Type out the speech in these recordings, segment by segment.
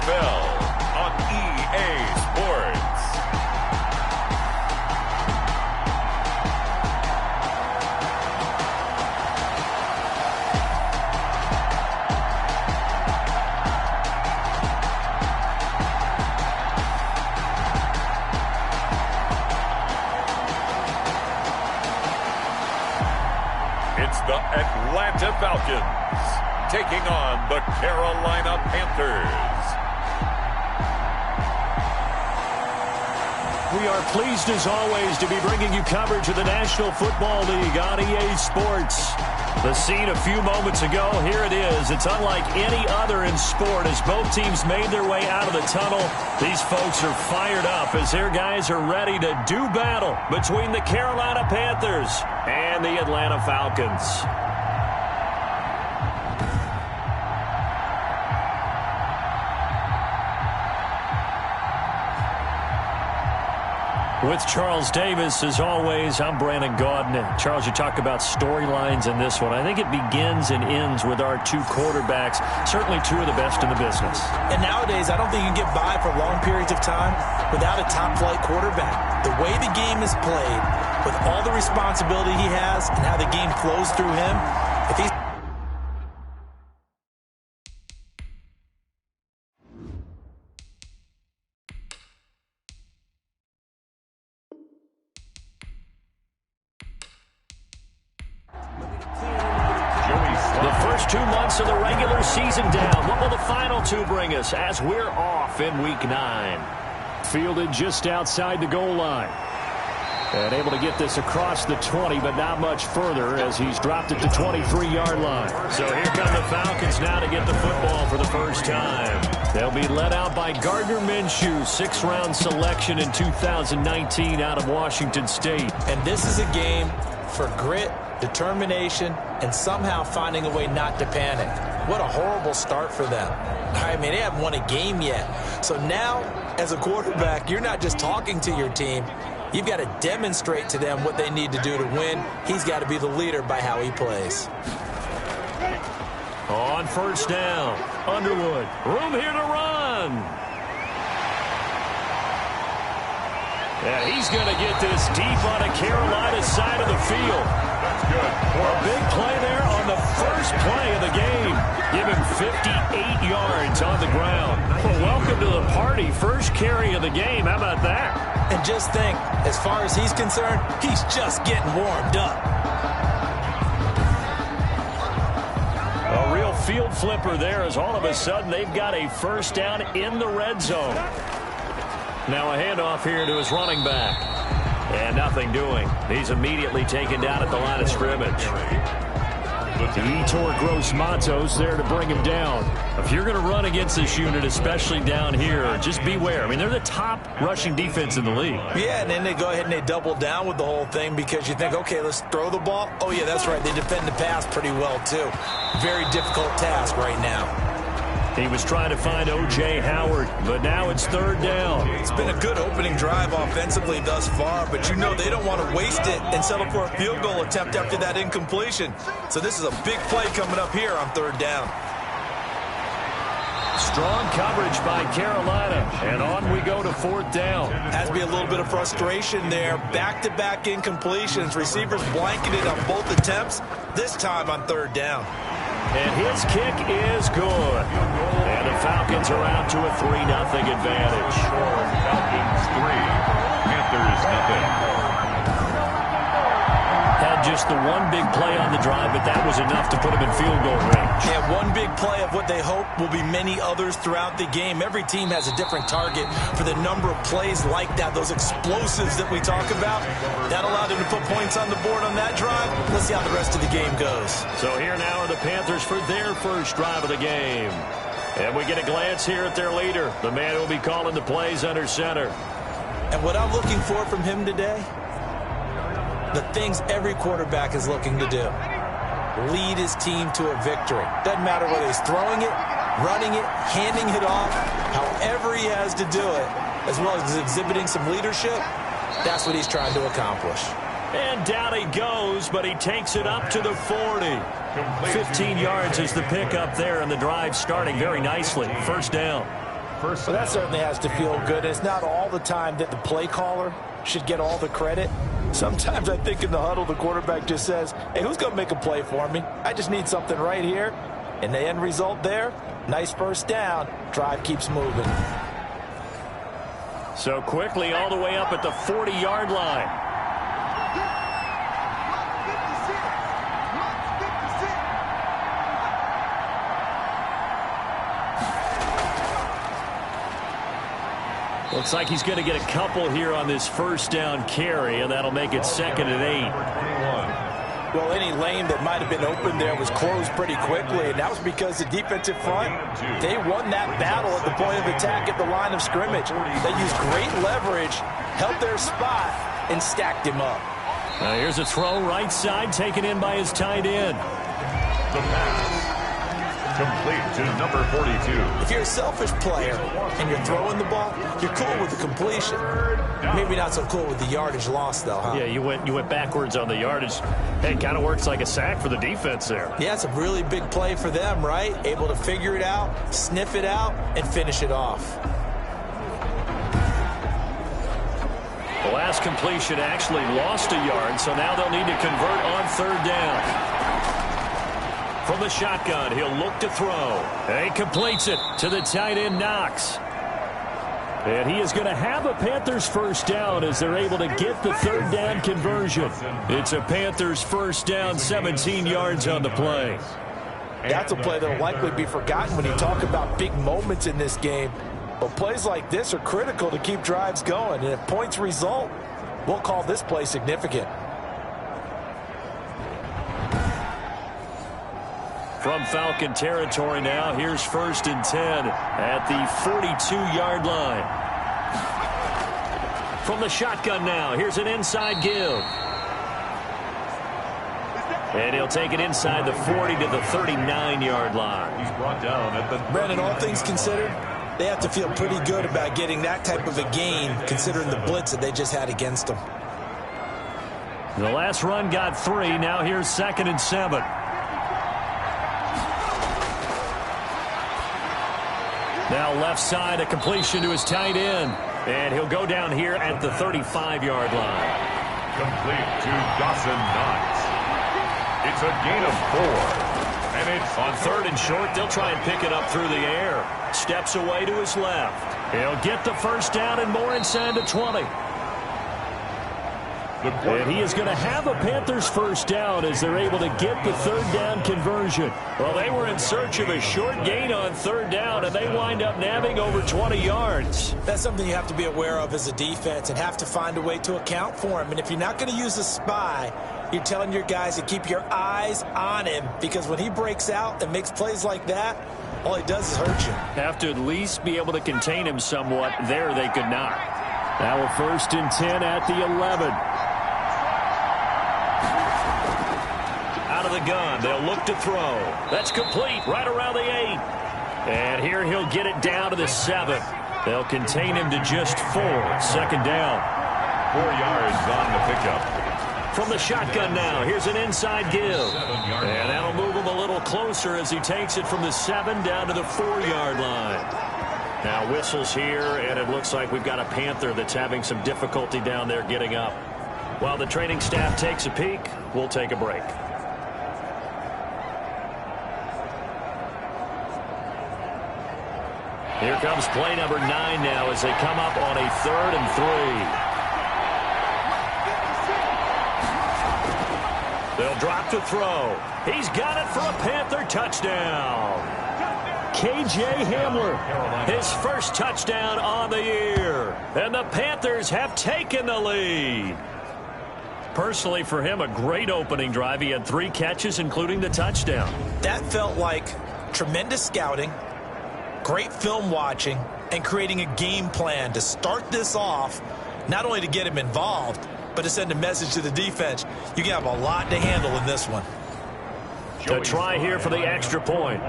NFL on EA Sports. It's the Atlanta Falcons taking on the Carolina Panthers. We are pleased as always to be bringing you coverage of the National Football League on EA Sports. The scene a few moments ago, here it is. It's unlike any other in sport as both teams made their way out of the tunnel. These folks are fired up as their guys are ready to do battle between the Carolina Panthers and the Atlanta Falcons. With Charles Davis, as always, I'm Brandon Gaudin. Charles, you talk about storylines in this one. I think it begins and ends with our two quarterbacks, certainly two of the best in the business. And nowadays, I don't think you can get by for long periods of time without a top-flight quarterback. The way the game is played, with all the responsibility he has and how the game flows through him, if he's the first 2 months of the regular season down. What will the final two bring us as we're off in Week 9? Fielded just outside the goal line. And able to get this across the 20, but not much further as he's dropped it to 23-yard line. So here come the Falcons now to get the football for the first time. They'll be led out by Gardner Minshew, 6th-round selection in 2019 out of Washington State. And this is a game for grit, determination, and somehow finding a way not to panic. What a horrible start for them. I mean, they haven't won a game yet. So now, as a quarterback, you're not just talking to your team. You've got to demonstrate to them what they need to do to win. He's got to be the leader by how he plays. On first down, Underwood. Room here to run. And he's going to get this deep on a Carolina side of the field. That's good. A big play there on the first play of the game. Give him 58 yards on the ground. Well, welcome to the party. First carry of the game. How about that? And just think, as far as he's concerned, he's just getting warmed up. A real field flipper there as all of a sudden they've got a first down in the red zone. Now a handoff here to his running back. And nothing doing. He's immediately taken down at the line of scrimmage. Yetur Gross-Matos there to bring him down. If you're going to run against this unit, especially down here, just beware. I mean, they're the top rushing defense in the league. Yeah, and then they go ahead and they double down with the whole thing because you think, okay, let's throw the ball. Oh, yeah, that's right. They defend the pass pretty well, too. Very difficult task right now. He was trying to find O.J. Howard, but now it's third down. It's been a good opening drive offensively thus far, but you know they don't want to waste it and settle for a field goal attempt after that incompletion. So this is a big play coming up here on third down. Strong coverage by Carolina, and on we go to fourth down. Has to be a little bit of frustration there. Back-to-back incompletions. Receivers blanketed on both attempts, this time on third down. And his kick is good. And the Falcons are out to a 3-0 advantage. Falcons 3, Panthers nothing. Had just the one big play on the drive, but that was enough to put him in field goal range. Yeah, one big play of what they hope will be many others throughout the game. Every team has a different target for the number of plays like that, those explosives that we talk about. That allowed them to put points on the board on that drive. Let's see how the rest of the game goes. So here now are the Panthers for their first drive of the game. And we get a glance here at their leader, the man who will be calling the plays under center. And what I'm looking for from him today, the things every quarterback is looking to do. Lead his team to a victory. Doesn't matter whether he's throwing it, running it, handing it off, however he has to do it, as well as exhibiting some leadership, that's what he's trying to accomplish. And down he goes, but he takes it up to the 40. 15 yards is the pickup there, and the drive starting very nicely. First down. First Well, that down. certainly has to feel good. It's not all the time that the play caller should get all the credit. Sometimes I think in the huddle, the quarterback just says, hey, who's going to make a play for me? I just need something right here. And the end result there, nice first down. Drive keeps moving. So quickly all the way up at the 40-yard line. Looks like he's going to get a couple here on this first down carry, and that'll make it 2nd and 8. Well, any lane that might have been open there was closed pretty quickly, and that was because the defensive front, they won that battle at the point of attack at the line of scrimmage. They used great leverage, held their spot, and stacked him up. Here's a throw right side, taken in by his tight end. The pass. Complete to number 42. If you're a selfish player and you're throwing the ball, you're cool with the completion. Maybe not so cool with the yardage loss, though, huh? Yeah, you went backwards on the yardage. Hey, it kind of works like a sack for the defense there. Yeah, it's a really big play for them, right? Able to figure it out, sniff it out, and finish it off. The last completion actually lost a yard, so now they'll need to convert on 3rd down. From the shotgun, he'll look to throw. And he completes it to the tight end, Knox. And he is going to have a Panthers first down as they're able to get the 3rd down conversion. It's a Panthers first down, 17 yards on the play. That's a play that will likely be forgotten when you talk about big moments in this game. But plays like this are critical to keep drives going. And if points result, we'll call this play significant. From Falcon territory now, here's 1st and 10 at the 42-yard line. From the shotgun now, here's an inside give. And he'll take it inside the 40 to the 39-yard line. He's brought down at the... Brandon, all things considered, they have to feel pretty good about getting that type of a gain, considering the blitz that they just had against them. The last run got 3. Now here's 2nd and 7. Now left side, a completion to his tight end. And he'll go down here at the 35-yard line. Complete to Dawson Knox. It's a gain of 4. And it's on 3rd and short, they'll try and pick it up through the air. Steps away to his left. He'll get the first down and more inside the 20. And he is going to have a Panthers first down as they're able to get the 3rd down conversion. Well, they were in search of a short gain on 3rd down, and they wind up nabbing over 20 yards. That's something you have to be aware of as a defense and have to find a way to account for him. And if you're not going to use a spy, you're telling your guys to keep your eyes on him, because when he breaks out and makes plays like that, all he does is hurt you. Have to at least be able to contain him somewhat. There they could not. Now a 1st and 10 at the 11. Out of the gun, they'll look to throw. That's complete right around the 8. And here he'll get it down to the 7. They'll contain him to just 4. 2nd down. 4 yards on the pickup. From the shotgun now, here's an inside give. And that'll move him a little closer as he takes it from the 7 down to the 4-yard line. Now whistles here, and it looks like we've got a Panther that's having some difficulty down there getting up. While the training staff takes a peek, we'll take a break. Here comes play number 9 now as they come up on a 3rd and 3. They'll drop to throw. He's got it for a Panther touchdown. K.J. Hamler, his first touchdown on the year. And the Panthers have taken the lead. Personally, for him, a great opening drive. He had 3 catches, including the touchdown. That felt like tremendous scouting, great film watching, and creating a game plan to start this off, not only to get him involved, but to send a message to the defense. You have a lot to handle in this one. To try here for the extra point.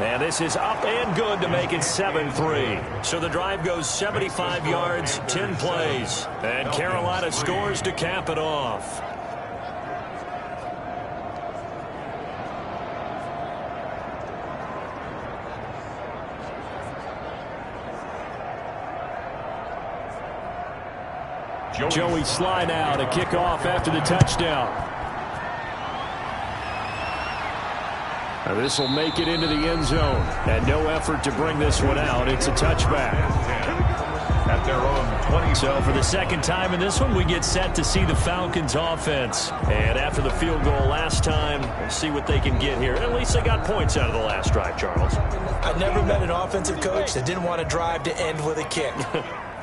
And this is up and good to make it 7-3. So the drive goes 75 yards, 10 plays. And Carolina scores to cap it off. Joey Sly now to kick off after the touchdown. Now this will make it into the end zone. And no effort to bring this one out. It's a touchback. At their own 20. So for the second time in this one, we get set to see the Falcons offense. And after the field goal last time, we'll see what they can get here. At least they got points out of the last drive, Charles. I never met an offensive coach that didn't want to drive to end with a kick.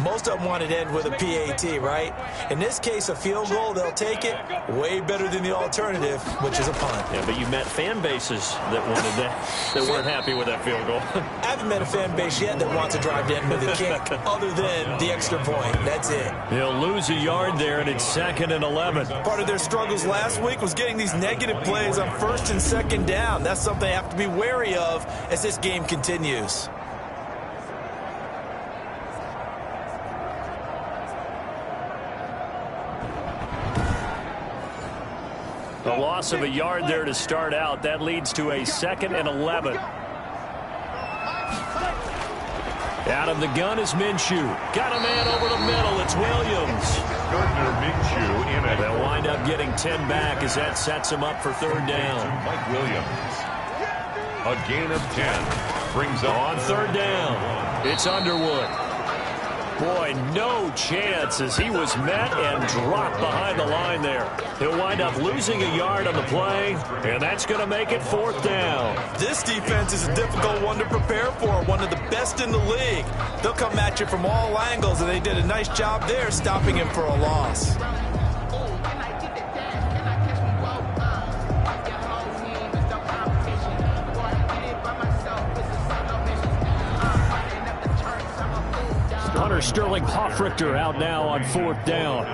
Most of them wanted to end with a PAT, right? In this case, a field goal, they'll take it. Way better than the alternative, which is a punt. Yeah, but you met fan bases that wanted that weren't happy with that field goal. I haven't met a fan base yet that wants to drive to end with a kick, other than the extra point. That's it. He'll lose a yard there, and it's 2nd and 11. Part of their struggles last week was getting these negative plays on 1st and 2nd down. That's something they have to be wary of as this game continues. The loss of a yard there to start out. That leads to a 2nd and 11. Out of the gun is Minshew. Got a man over the middle. It's Williams. Gardner Minshew in it. They'll wind up getting 10 back as that sets them up for 3rd down. Mike Williams. A gain of 10. Brings up on 3rd down. It's Underwood. Boy, no chance as he was met and dropped behind the line there. He'll wind up losing a yard on the play, and that's going to make it 4th down. This defense is a difficult one to prepare for, one of the best in the league. They'll come at you from all angles, and they did a nice job there stopping him for a loss. Hunter Sterling Hoffrichter out now on 4th down.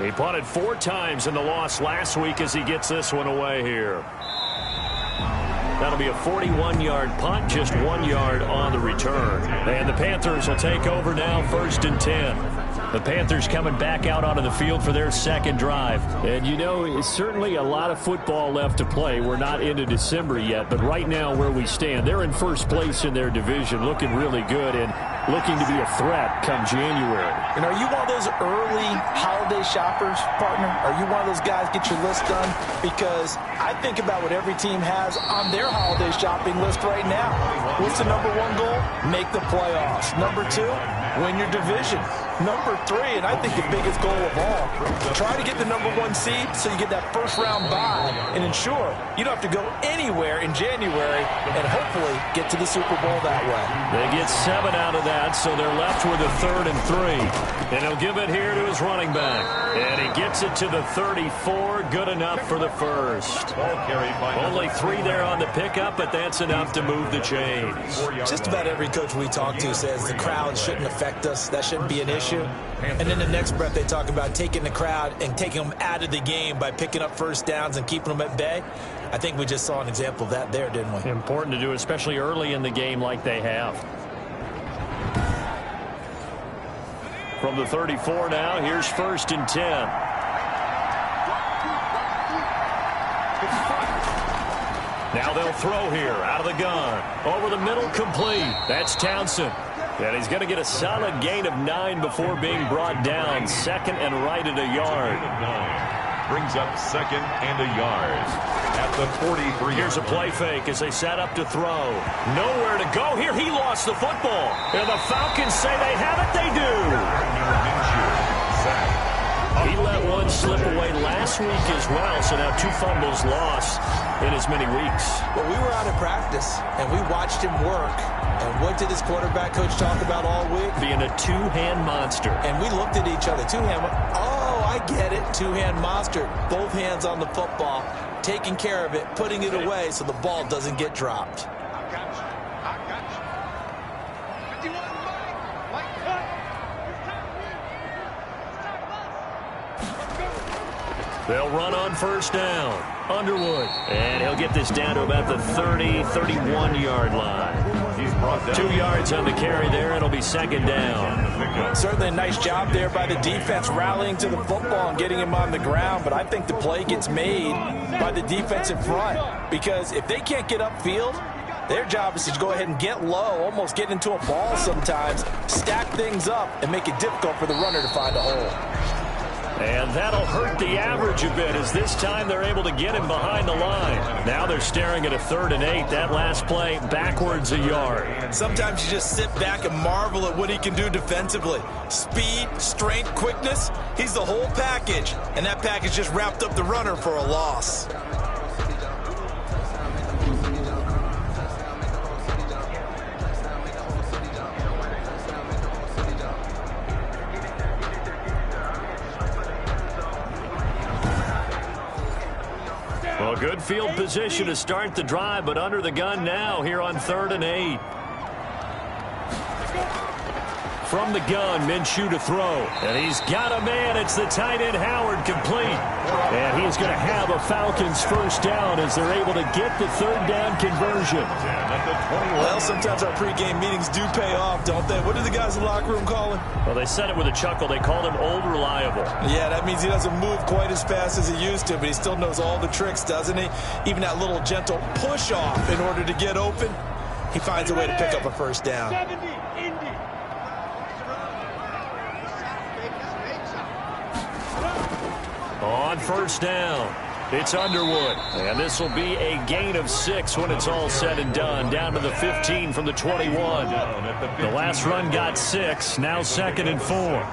He punted 4 times in the loss last week as he gets this one away here. That'll be a 41-yard punt, just 1 yard on the return. And the Panthers will take over now, 1st and 10. The Panthers coming back out onto the field for their 2nd drive. And, you know, it's certainly a lot of football left to play. We're not into December yet, but right now where we stand, they're in 1st place in their division, looking really good and looking to be a threat come January. And are you one of those early holiday shoppers, partner? Are you one of those guys get your list done? Because I think about what every team has on their holiday shopping list right now. What's the number 1 goal? Make the playoffs. Number 2, win your division. Number 3, and I think the biggest goal of all, try to get the number 1 seed so you get that 1st round bye and ensure you don't have to go anywhere in January and hopefully get to the Super Bowl that way. They get 7 out of that, so they're left with a 3rd and 3. And he'll give it here to his running back. And he gets it to the 34. Good enough for the 1st. Only 3 there on the pickup, but that's enough to move the chains. Just about every coach we talk to says the crowd shouldn't affect us. That shouldn't be an issue. And in the next breath, they talk about taking the crowd and taking them out of the game by picking up 1st downs and keeping them at bay. I think we just saw an example of that there, didn't we? Important to do, especially early in the game like they have. From the 34 now, here's 1st and 10. Now they'll throw here out of the gun. Over the middle, complete. That's Townsend. And he's going to get a solid gain of 9 before being brought down. 2nd and right at a yard. Brings up 2nd and a yard at the 43. Here's a play fake as they set up to throw. Nowhere to go here. He lost the football. And the Falcons say they have it. They do. He let one slip away last week as well. So now 2 fumbles lost in as many weeks. Well, we were out of practice, and we watched him work. And what did his quarterback coach talk about all week? Being a 2-hand monster. And we looked at each other. 2-hand. Oh, I get it. 2-hand monster. Both hands on the football, taking care of it, putting it away so the ball doesn't get dropped. They'll run on 1st down. Underwood. And he'll get this down to about the 30, 31-yard line. He's brought down 2 yards on the carry there. It'll be 2nd down. Certainly a nice job there by the defense rallying to the football and getting him on the ground. But I think the play gets made by the defense in front. Because if they can't get upfield, their job is to go ahead and get low, almost get into a ball sometimes, stack things up and make it difficult for the runner to find a hole. And that'll hurt the average a bit, as this time they're able to get him behind the line. Now they're staring at a 3rd and 8. That last play backwards a yard. Sometimes you just sit back and marvel at what he can do defensively. Speed, strength, quickness, he's the whole package. And that package just wrapped up the runner for a loss. Well, good field position to start the drive, but under the gun now here on 3rd and 8. From the gun, Minshew to throw. And he's got a man. It's the tight end Howard, complete. And he's going to have a Falcons first down as they're able to get the 3rd down conversion. Well, sometimes our pregame meetings do pay off, don't they? What do the guys in the locker room call him? Well, they said it with a chuckle. They called him Old Reliable. Yeah, that means he doesn't move quite as fast as he used to, but he still knows all the tricks, doesn't he? Even that little gentle push-off in order to get open, he finds a way to pick up a first down. On first down, it's Underwood. And this will be a gain of 6 when it's all said and done. Down to the 15 from the 21. The last run got 6. Now 2nd and 4.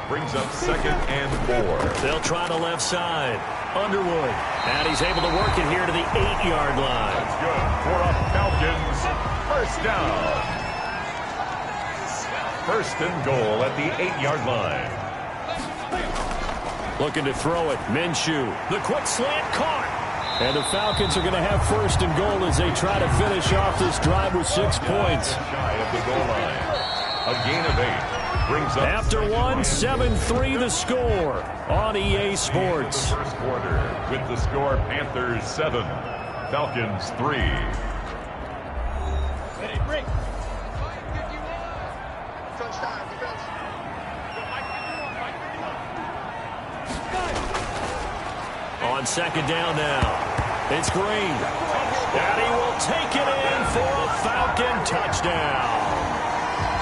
Brings up 2nd and 4. They'll try the left side. Underwood. And he's able to work it here to the 8-yard line. That's good for a Falcons first down. 1st and goal at the 8-yard line. Looking to throw it. Minshew. The quick slant caught. And the Falcons are going to have 1st and goal as they try to finish off this drive with 6 points. Shy of the goal line. A gain of 8. Brings up after 1, 7-3 the score on EA Sports. First quarter with the score Panthers 7, Falcons 3. On 2nd down now, it's Green. And he will take it in for a Falcon touchdown.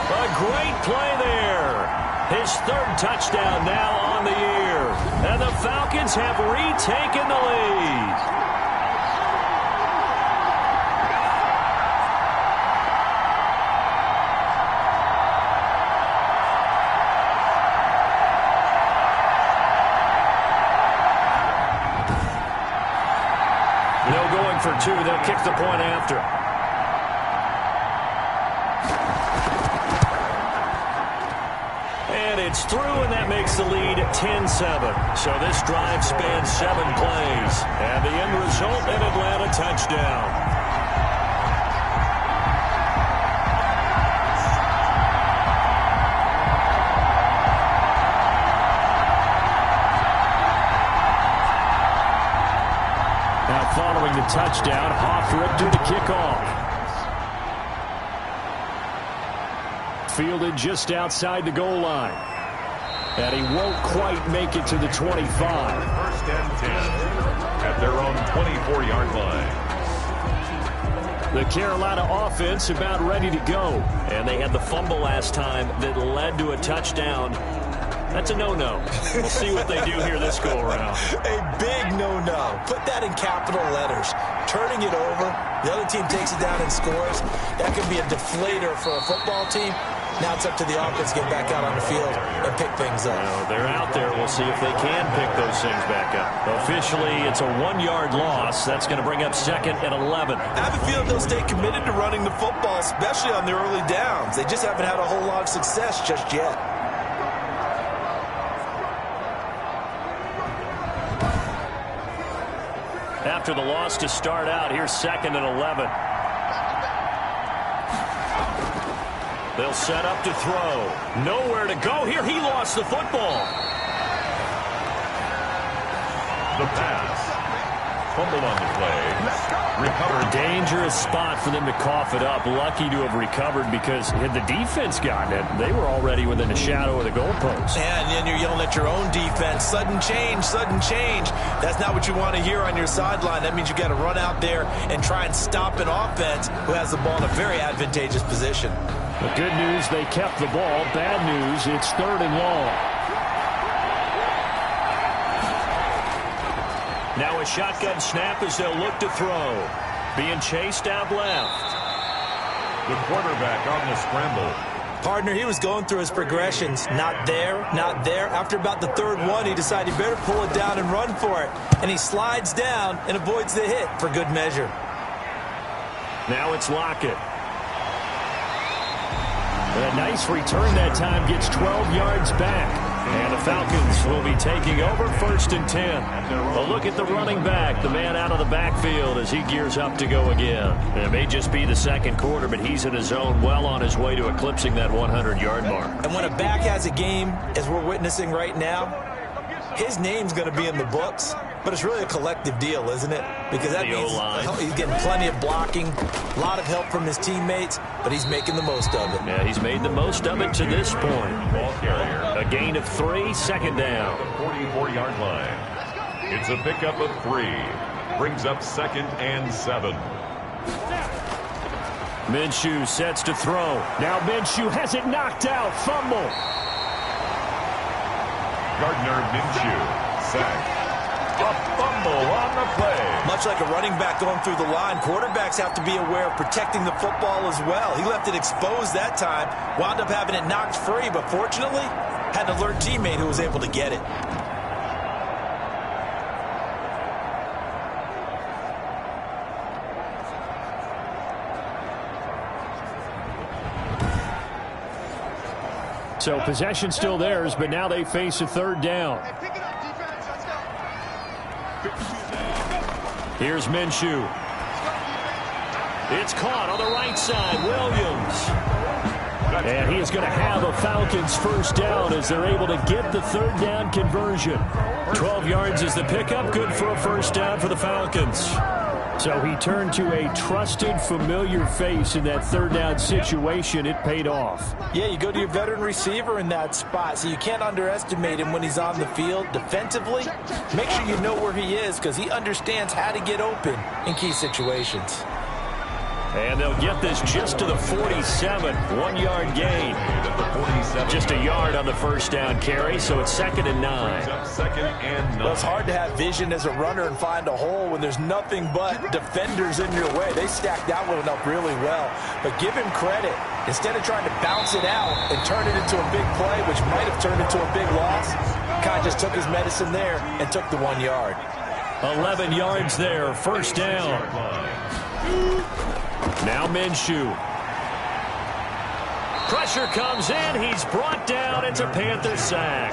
A great play there. His 3rd touchdown now on the year. And the Falcons have retaken the lead. For 2, they'll kick the point after. And it's through, and that makes the lead 10-7. So this drive spans 7 plays. And the end result, an Atlanta touchdown. Following the touchdown, Hofrichter to kick off. Fielded just outside the goal line. And he won't quite make it to the 25. 1st and 10 at their own 24-yard line. The Carolina offense about ready to go. And they had the fumble last time that led to a touchdown. That's a no-no. We'll see what they do here this go-around. A big no-no. Put that in capital letters. Turning it over, the other team takes it down and scores. That could be a deflator for a football team. Now it's up to the offense to get back out on the field and pick things up. Well, they're out there. We'll see if they can pick those things back up. Officially, it's a 1-yard loss. That's going to bring up 2nd and 11. I have a feeling they'll stay committed to running the football, especially on the early downs. They just haven't had a whole lot of success just yet. After the loss to start out, here's 2nd and 11. They'll set up to throw. Nowhere to go here. He lost the football. The pass. Fumble on the play. Recovered. Dangerous spot for them to cough it up. Lucky to have recovered because had the defense gotten it, they were already within the shadow of the goalpost. And then you're yelling at your own defense. Sudden change, sudden change. That's not what you want to hear on your sideline. That means you got to run out there and try and stop an offense who has the ball in a very advantageous position. The good news, they kept the ball. Bad news, it's 3rd and long. Now a shotgun snap as they'll look to throw. Being chased out left. The quarterback on the scramble. Partner, he was going through his progressions. Not there, not there. After about the 3rd one, he decided he better pull it down and run for it. And he slides down and avoids the hit for good measure. Now it's Lockett. A nice return that time, gets 12 yards back. And the Falcons will be taking over 1st and 10. A look at the running back, the man out of the backfield as he gears up to go again. And it may just be the 2nd quarter, but he's in his zone, well on his way to eclipsing that 100-yard mark. And when a back has a game, as we're witnessing right now, his name's going to be in the books. But it's really a collective deal, isn't it? Because that means he's getting plenty of blocking, a lot of help from his teammates, but he's making the most of it. Yeah, he's made the most of it to this point. Ball carrier. A gain of 3, 2nd down. The 44-yard line. It's a pickup of 3. Brings up 2nd and 7. Minshew sets to throw. Now Minshew has it knocked out. Fumble. Gardner Minshew. Sack. A fumble on the play. Much like a running back going through the line, quarterbacks have to be aware of protecting the football as well. He left it exposed that time, wound up having it knocked free, but fortunately, had an alert teammate who was able to get it. So possession still theirs, but now they face a 3rd down. Here's Minshew. It's caught on the right side. Williams. And he is going to have a Falcons 1st down as they're able to get the 3rd down conversion. 12 yards is the pickup. Good for a 1st down for the Falcons. So he turned to a trusted, familiar face in that 3rd down situation. It paid off. Yeah, you go to your veteran receiver in that spot, so you can't underestimate him when he's on the field. Defensively, make sure you know where he is because he understands how to get open in key situations. And they'll get this just to the 47. 1-yard gain. Just a yard on the 1st down carry, so it's 2nd and 9. 2nd and 9. Well, it's hard to have vision as a runner and find a hole when there's nothing but defenders in your way. They stacked that one up really well. But give him credit. Instead of trying to bounce it out and turn it into a big play, which might have turned into a big loss, kind of just took his medicine there and took the 1 yard. 11 yards there, 1st down. Now Minshew. Pressure comes in. He's brought down. It's a Panther sack.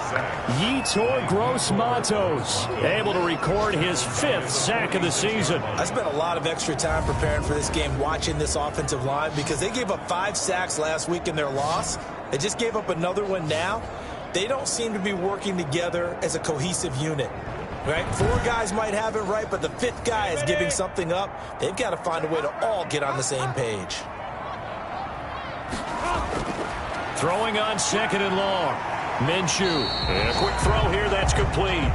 Yetur Gross-Matos able to record his 5th sack of the season. I spent a lot of extra time preparing for this game watching this offensive line because they gave up 5 sacks last week in their loss. They just gave up another one now. They don't seem to be working together as a cohesive unit. Right? 4 guys might have it right, but the 5th guy is giving something up. They've got to find a way to all get on the same page. Throwing on 2nd and long. Minshew. And a quick throw here. That's complete.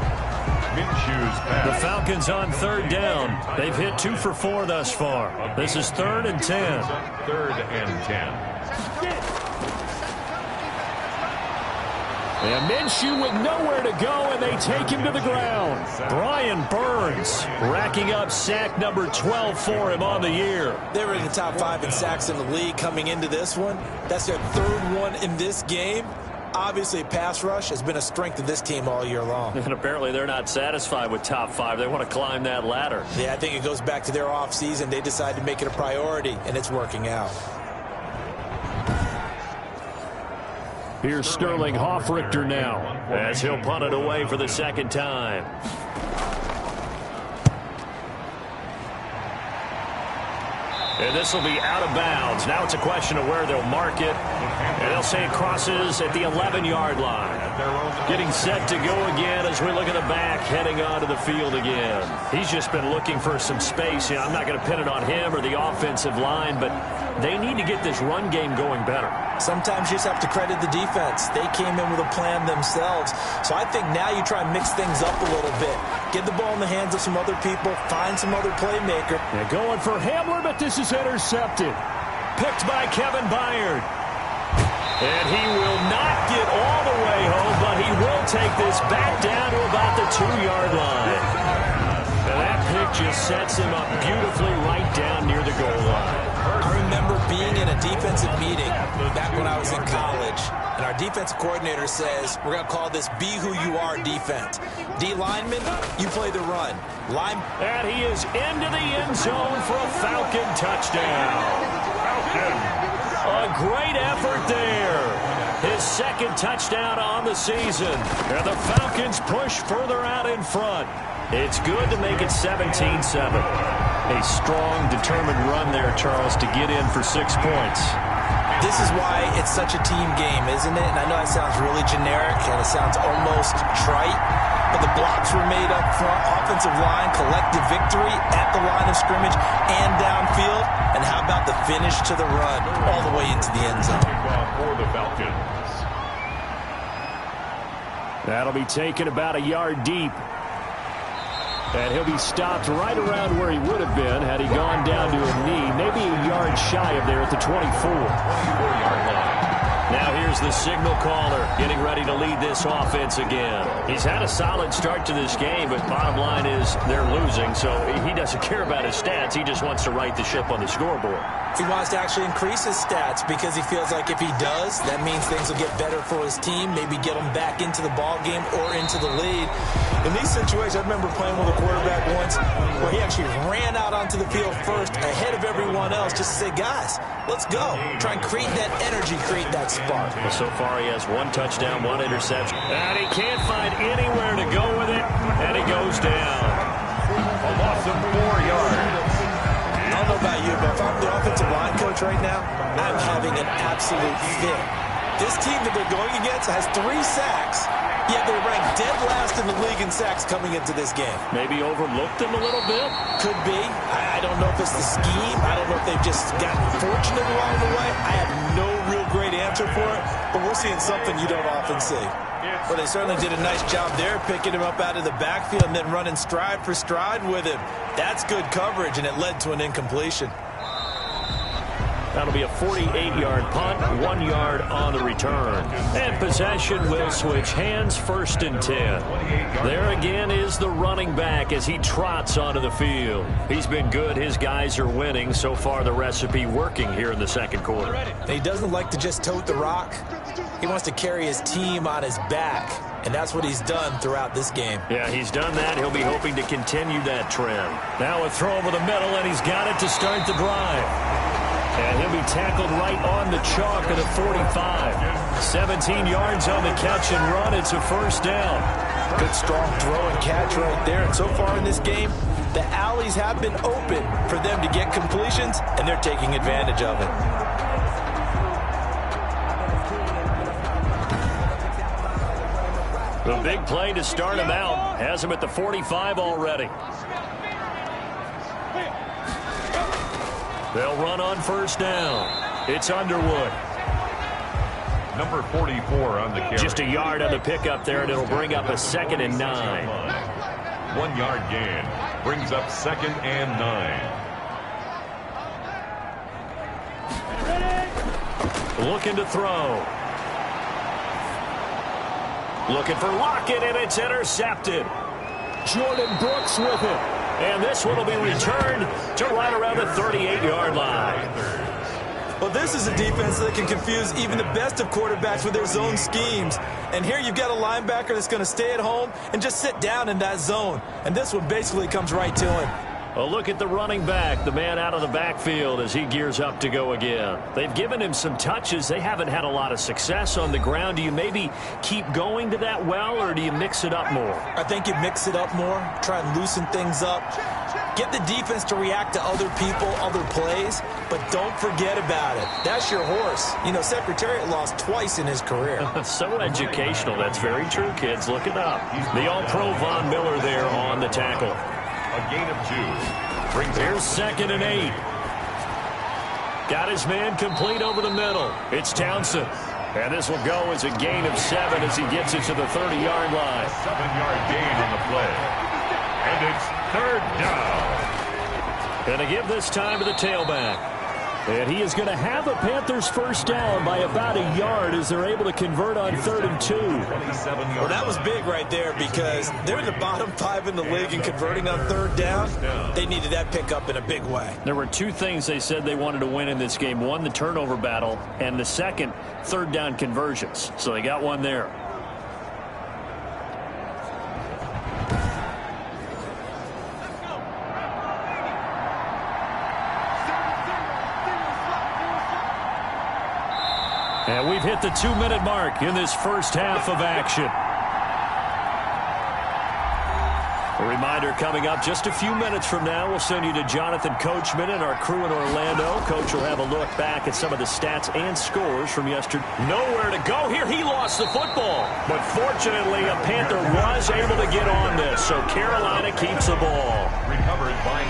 Minshew's pass. The Falcons on 3rd down. They've hit 2 for 4 thus far. This is 3rd and 10. 3rd and 10. And Minshew with nowhere to go, and they take him to the ground. Brian Burns racking up sack number 12 for him on the year. They were in the top 5 in sacks in the league coming into this one. That's their 3rd one in this game. Obviously, pass rush has been a strength of this team all year long. And apparently they're not satisfied with top 5. They want to climb that ladder. Yeah, I think it goes back to their offseason. They decided to make it a priority, and it's working out. Here's Sterling Hoffrichter now, as he'll punt it away for the 2nd time. And this will be out of bounds. Now it's a question of where they'll mark it. And they'll say it crosses at the 11-yard line. Getting set to go again as we look at the back heading onto the field again. He's just been looking for some space. I'm not going to pin it on him or the offensive line, but they need to get this run game going better. Sometimes you just have to credit the defense. They came in with a plan themselves. So I think now you try and mix things up a little bit. Get the ball in the hands of some other people. Find some other playmaker. They're going for Hamler, but this is intercepted. Picked by Kevin Byard. And he will not get all the way home, but he will take this back down to about the 2-yard line. And that pick just sets him up beautifully right down near the goal line. I remember being in a defensive meeting back when I was in college, and our defensive coordinator says, we're going to call this be who you are defense. D lineman, you play the run. And he is into the end zone for a Falcon touchdown. A great effort there. His second touchdown on the season. And the Falcons push further out in front. It's good to make it 17-7. A strong, determined run there, Charles, to get in for 6 points. This is why it's such a team game, isn't it? And I know it sounds really generic and it sounds almost trite, but the blocks were made up front, offensive line, collective victory at the line of scrimmage and downfield. And how about the finish to the run all the way into the end zone? For the Falcons. That'll be taken about a yard deep. And he'll be stopped right around where he would have been had he gone down to a knee, maybe a yard shy of there at the 24-yard line. Now here's the signal caller getting ready to lead this offense again. He's had a solid start to this game, but bottom line is they're losing, so he doesn't care about his stats. He just wants to right the ship on the scoreboard. He wants to actually increase his stats because he feels like if he does, that means things will get better for his team, maybe get him back into the ball game or into the lead. In these situations, I remember playing with a quarterback once where he actually ran out onto the field first ahead of everyone else just to say, guys, let's go. Try and create that energy, create that spark. Well, so far he has 1 touchdown, 1 interception. And he can't find anywhere to go with it, and he goes down. A loss of 4 yards. I don't know about you, but if I'm the offensive line coach right now, I'm having an absolute fit. This team that they're going against has 3 sacks, yet they're ranked dead last in the league in sacks coming into this game. Maybe overlooked them a little bit? Could be. I don't know if it's the scheme. I don't know if they've just gotten fortunate along the way. I have no real great answer for it, but we're seeing something you don't often see. Well, they certainly did a nice job there, picking him up out of the backfield and then running stride for stride with him. That's good coverage, and it led to an incompletion. That'll be a 48-yard punt, 1 yard on the return. And possession will switch hands, 1st and 10. There again is the running back as he trots onto the field. He's been good. His guys are winning. So far, the recipe working here in the second quarter. He doesn't like to just tote the rock. He wants to carry his team on his back, and that's what he's done throughout this game. Yeah, he's done that. He'll be hoping to continue that trend. Now a throw over the middle, and he's got it to start the drive. And he'll be tackled right on the chalk of the 45. 17 yards on the catch and run. It's a 1st down. Good strong throw and catch right there. And so far in this game, the alleys have been open for them to get completions, and they're taking advantage of it. The big play to start him out. Has him at the 45 already. They'll run on 1st down. It's Underwood. Number 44 on the carry. Just a yard on the pickup there, and it'll bring up a 2nd and 9. 1 yard gain. Brings up 2nd and 9. Looking to throw. Looking for Lockett, and it's intercepted. Jordan Brooks with it. And this one will be returned to right around the 38-yard line. Well, this is a defense that can confuse even the best of quarterbacks with their zone schemes. And here you've got a linebacker that's going to stay at home and just sit down in that zone. And this one basically comes right to him. A look at the running back, the man out of the backfield as he gears up to go again. They've given him some touches. They haven't had a lot of success on the ground. Do you maybe keep going to that well, or do you mix it up more? I think you mix it up more, try and loosen things up. Get the defense to react to other people, other plays, but don't forget about it. That's your horse. You know, Secretariat lost twice in his career. So educational. That's very true, kids. Look it up. The All-Pro Von Miller there on the tackle. A gain of 2. Brings Here's 2nd and 8. Got his man complete over the middle. It's Townsend. And this will go as a gain of 7 as he gets it to the 30-yard line. 7-yard gain on the play. And it's 3rd down. Going to give this time to the tailback. And he is going to have a Panthers first down by about a yard as they're able to convert on 3rd and 2. Well, that was big right there because they're in the bottom 5 in the league and converting on 3rd down. They needed that pickup in a big way. There were 2 things they said they wanted to win in this game. One, the turnover battle, and the second, 3rd down conversions. So they got one there. And we've hit the 2-minute mark in this first half of action. A reminder coming up just a few minutes from now. We'll send you to Jonathan Coachman and our crew in Orlando. Coach will have a look back at some of the stats and scores from yesterday. Nowhere to go here. He lost the football. But fortunately, a Panther was able to get on this. So Carolina keeps the ball.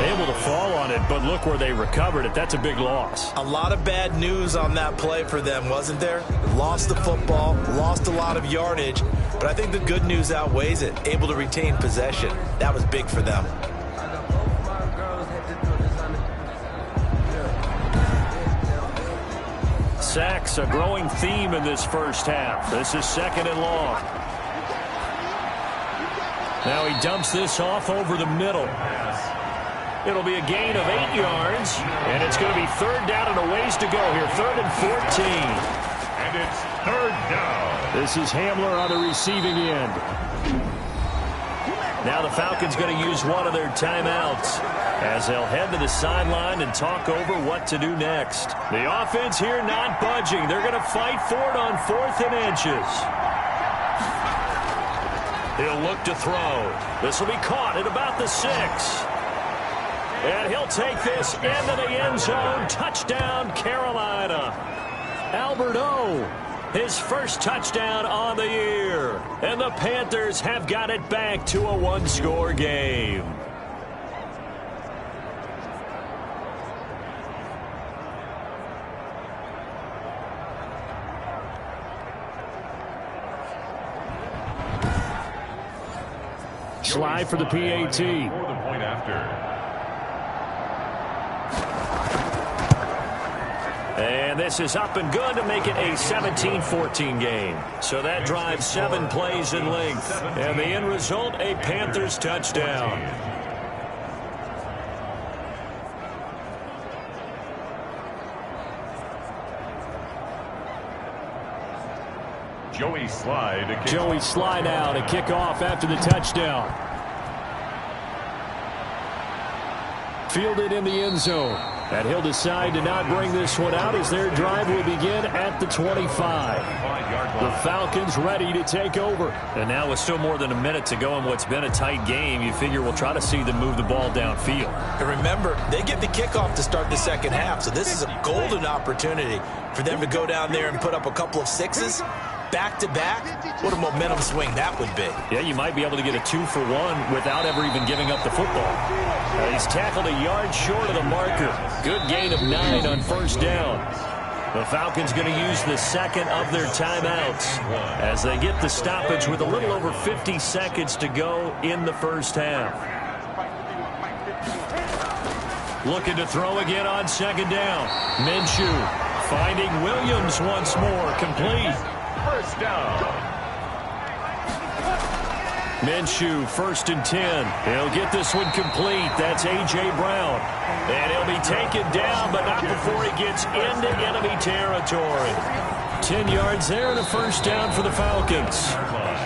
Able to fall on it, but look where they recovered it. That's a big loss. A lot of bad news on that play for them, wasn't there? Lost the football, lost a lot of yardage. But I think the good news outweighs it. Able to retain possession. That was big for them. Sacks, a growing theme in this first half. This is 2nd and long. Now he dumps this off over the middle. It'll be a gain of 8 yards, and it's going to be 3rd down and a ways to go here. 3rd and 14. And it's 3rd down. This is Hamler on the receiving end. Now the Falcons going to use one of their timeouts as they'll head to the sideline and talk over what to do next. The offense here not budging. They're going to fight for it on 4th and inches. He'll look to throw. This will be caught at about the 6. And he'll take this into the end zone. Touchdown, Carolina. Albert O, his first touchdown on the year. And the Panthers have got it back to a 1-score game. Slide for the PAT. For the point after. And this is up and good to make it a 17-14 game. So that drives 7 plays in length. And the end result, a Panthers touchdown. Joey Slide out to kick off after the touchdown. Fielded in the end zone. And he'll decide to not bring this one out as their drive will begin at the 25. The Falcons ready to take over. And now with still more than a minute to go in what's been a tight game, you figure we'll try to see them move the ball downfield. And remember, they get the kickoff to start the second half, so this is a golden opportunity for them to go down there and put up a couple of 6s. Back-to-back, what a momentum swing that would be. Yeah, you might be able to get a 2-for-1 without ever even giving up the football. He's tackled a yard short of the marker. Good gain of 9 on 1st down. The Falcons going to use the second of their timeouts as they get the stoppage with a little over 50 seconds to go in the first half. Looking to throw again on 2nd down. Minshew finding Williams once more, complete. First down. Minshew, 1st and 10. He'll get this one complete. That's A.J. Brown. And he'll be taken down, but not before he gets into enemy territory. 10 yards there and a first down for the Falcons.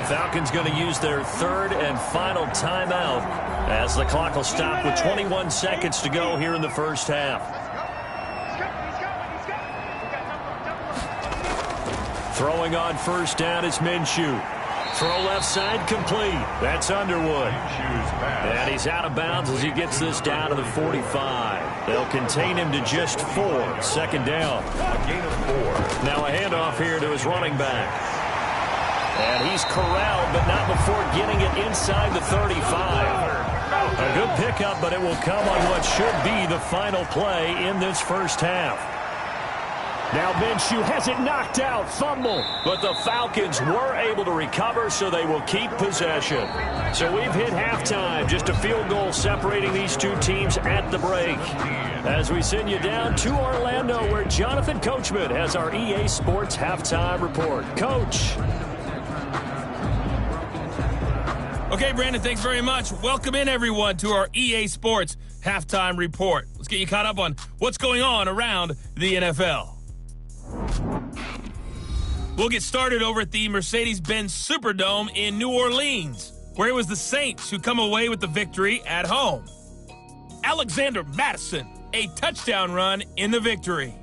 Falcons going to use their 3rd and final timeout as the clock will stop with 21 seconds to go here in the first half. Throwing on 1st down is Minshew. Throw left side complete. That's Underwood. And he's out of bounds as he gets this down to the 45. They'll contain him to just 4. 2nd down. A gain of 4. Now a handoff here to his running back. And he's corralled, but not before getting it inside the 35. A good pickup, but it will come on what should be the final play in this first half. Now Minshew has it knocked out. Fumble. But the Falcons were able to recover, so they will keep possession. So we've hit halftime. Just a field goal separating these two teams at the break. As we send you down to Orlando, where Jonathan Coachman has our EA Sports Halftime Report. Coach. Okay, Brandon, thanks very much. Welcome in, everyone, to our EA Sports Halftime Report. Let's get you caught up on what's going on around the NFL. We'll get started over at the Mercedes-Benz Superdome in New Orleans, where it was the Saints who come away with the victory at home. Alexander Mattison, a touchdown run in the victory.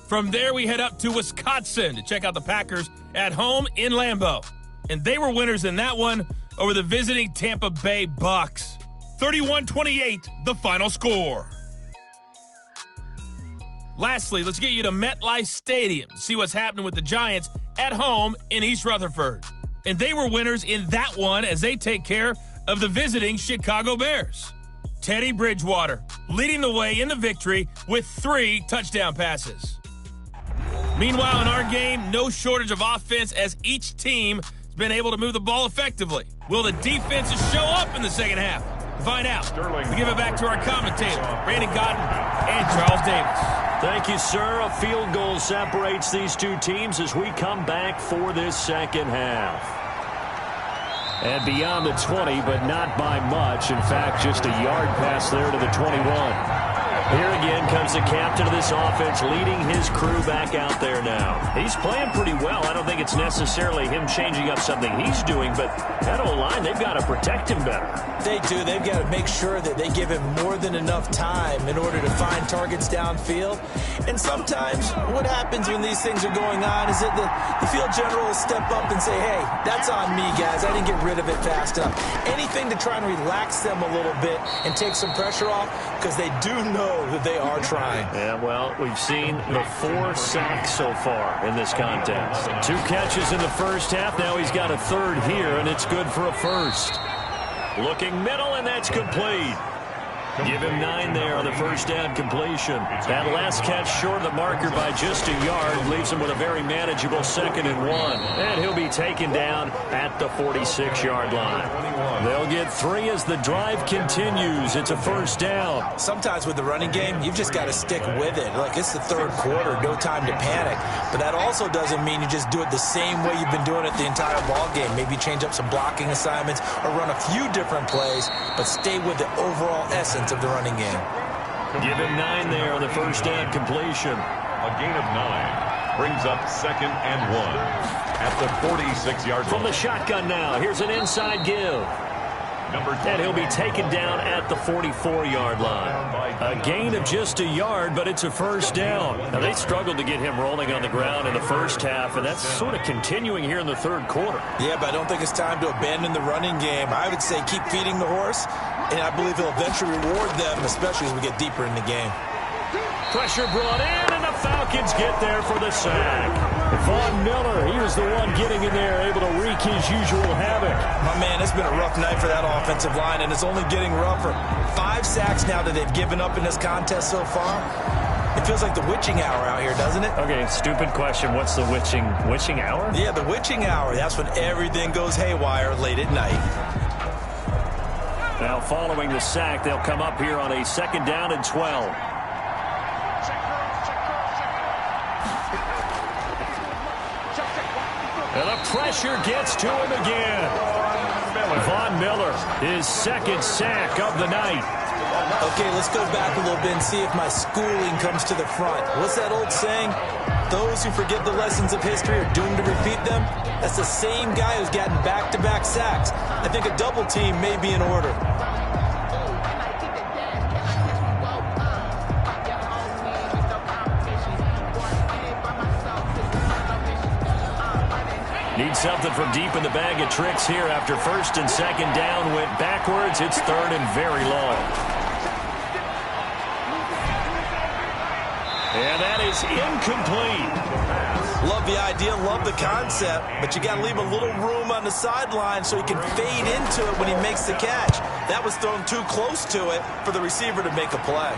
From there, we head up to Wisconsin to check out the Packers at home in Lambeau. And they were winners in that one over the visiting Tampa Bay Bucks. 31-28, the final score. Lastly, let's get you to MetLife Stadium to see what's happening with the Giants at home in East Rutherford. And they were winners in that one as they take care of the visiting Chicago Bears. Teddy Bridgewater leading the way in the victory with 3 touchdown passes. Meanwhile, in our game, no shortage of offense as each team has been able to move the ball effectively. Will the defenses show up in the second half? To find out, we give it back to our commentators, Brandon Godden and Charles Davis. Thank you, sir. A field goal separates these two teams as we come back for this second half. And beyond the 20, but not by much. In fact, just a yard pass there to the 21. Here again comes the captain of this offense leading his crew back out there now. He's playing pretty well. I don't think it's necessarily him changing up something he's doing, but that O-line, they've got to protect him better. They do. They've got to make sure that they give him more than enough time in order to find targets downfield. And sometimes what happens when these things are going on is that the field general will step up and say, hey, that's on me, guys. I didn't get rid of it fast enough. Anything to try and relax them a little bit and take some pressure off because they do know that they are trying. Yeah, well, we've seen the 4 sacks so far in this contest. 2 catches in the first half. Now he's got a third here, and it's good for a first. Looking middle, and that's complete. Give him 9 there on the first down completion. That last catch short of the marker by just a yard leaves him with a very manageable 2nd and 1. And he'll be taken down at the 46-yard line. They'll get 3 as the drive continues. It's a first down. Sometimes with the running game, you've just got to stick with it. Like, it's the third quarter, no time to panic. But that also doesn't mean you just do it the same way you've been doing it the entire ball game. Maybe change up some blocking assignments or run a few different plays, but stay with the overall essence of the running game. Give him 9 there on the first down completion. A gain of 9 brings up 2nd and 1 at the 46-yard line. From the shotgun now, here's an inside give. And he'll be taken down at the 44-yard line. A gain of just a yard, but it's a first down. Now, they struggled to get him rolling on the ground in the first half, and that's sort of continuing here in the third quarter. Yeah, but I don't think it's time to abandon the running game. I would say keep feeding the horse, and I believe he'll eventually reward them, especially as we get deeper in the game. Pressure brought in, and the Falcons get there for the sack. Von Miller, he was the one getting in there, able to wreak his usual havoc. My man, it's been a rough night for that offensive line, and it's only getting rougher. 5 sacks now that they've given up in this contest so far. It feels like the witching hour out here, doesn't it? Okay, stupid question. What's the witching hour? Yeah, the witching hour. That's when everything goes haywire late at night. Now, following the sack, they'll come up here on a 2nd down and 12. And the pressure gets to him again. Von Miller, his 2nd sack of the night. Okay, let's go back a little bit and see if my schooling comes to the front. What's that old saying? Those who forget the lessons of history are doomed to repeat them. That's the same guy who's gotten back-to-back sacks. I think a double team may be in order. Need something from deep in the bag of tricks here after 1st and 2nd down went backwards. It's 3rd and very long. And that is incomplete. Love the idea, love the concept, but you got to leave a little room on the sideline so he can fade into it when he makes the catch. That was thrown too close to it for the receiver to make a play.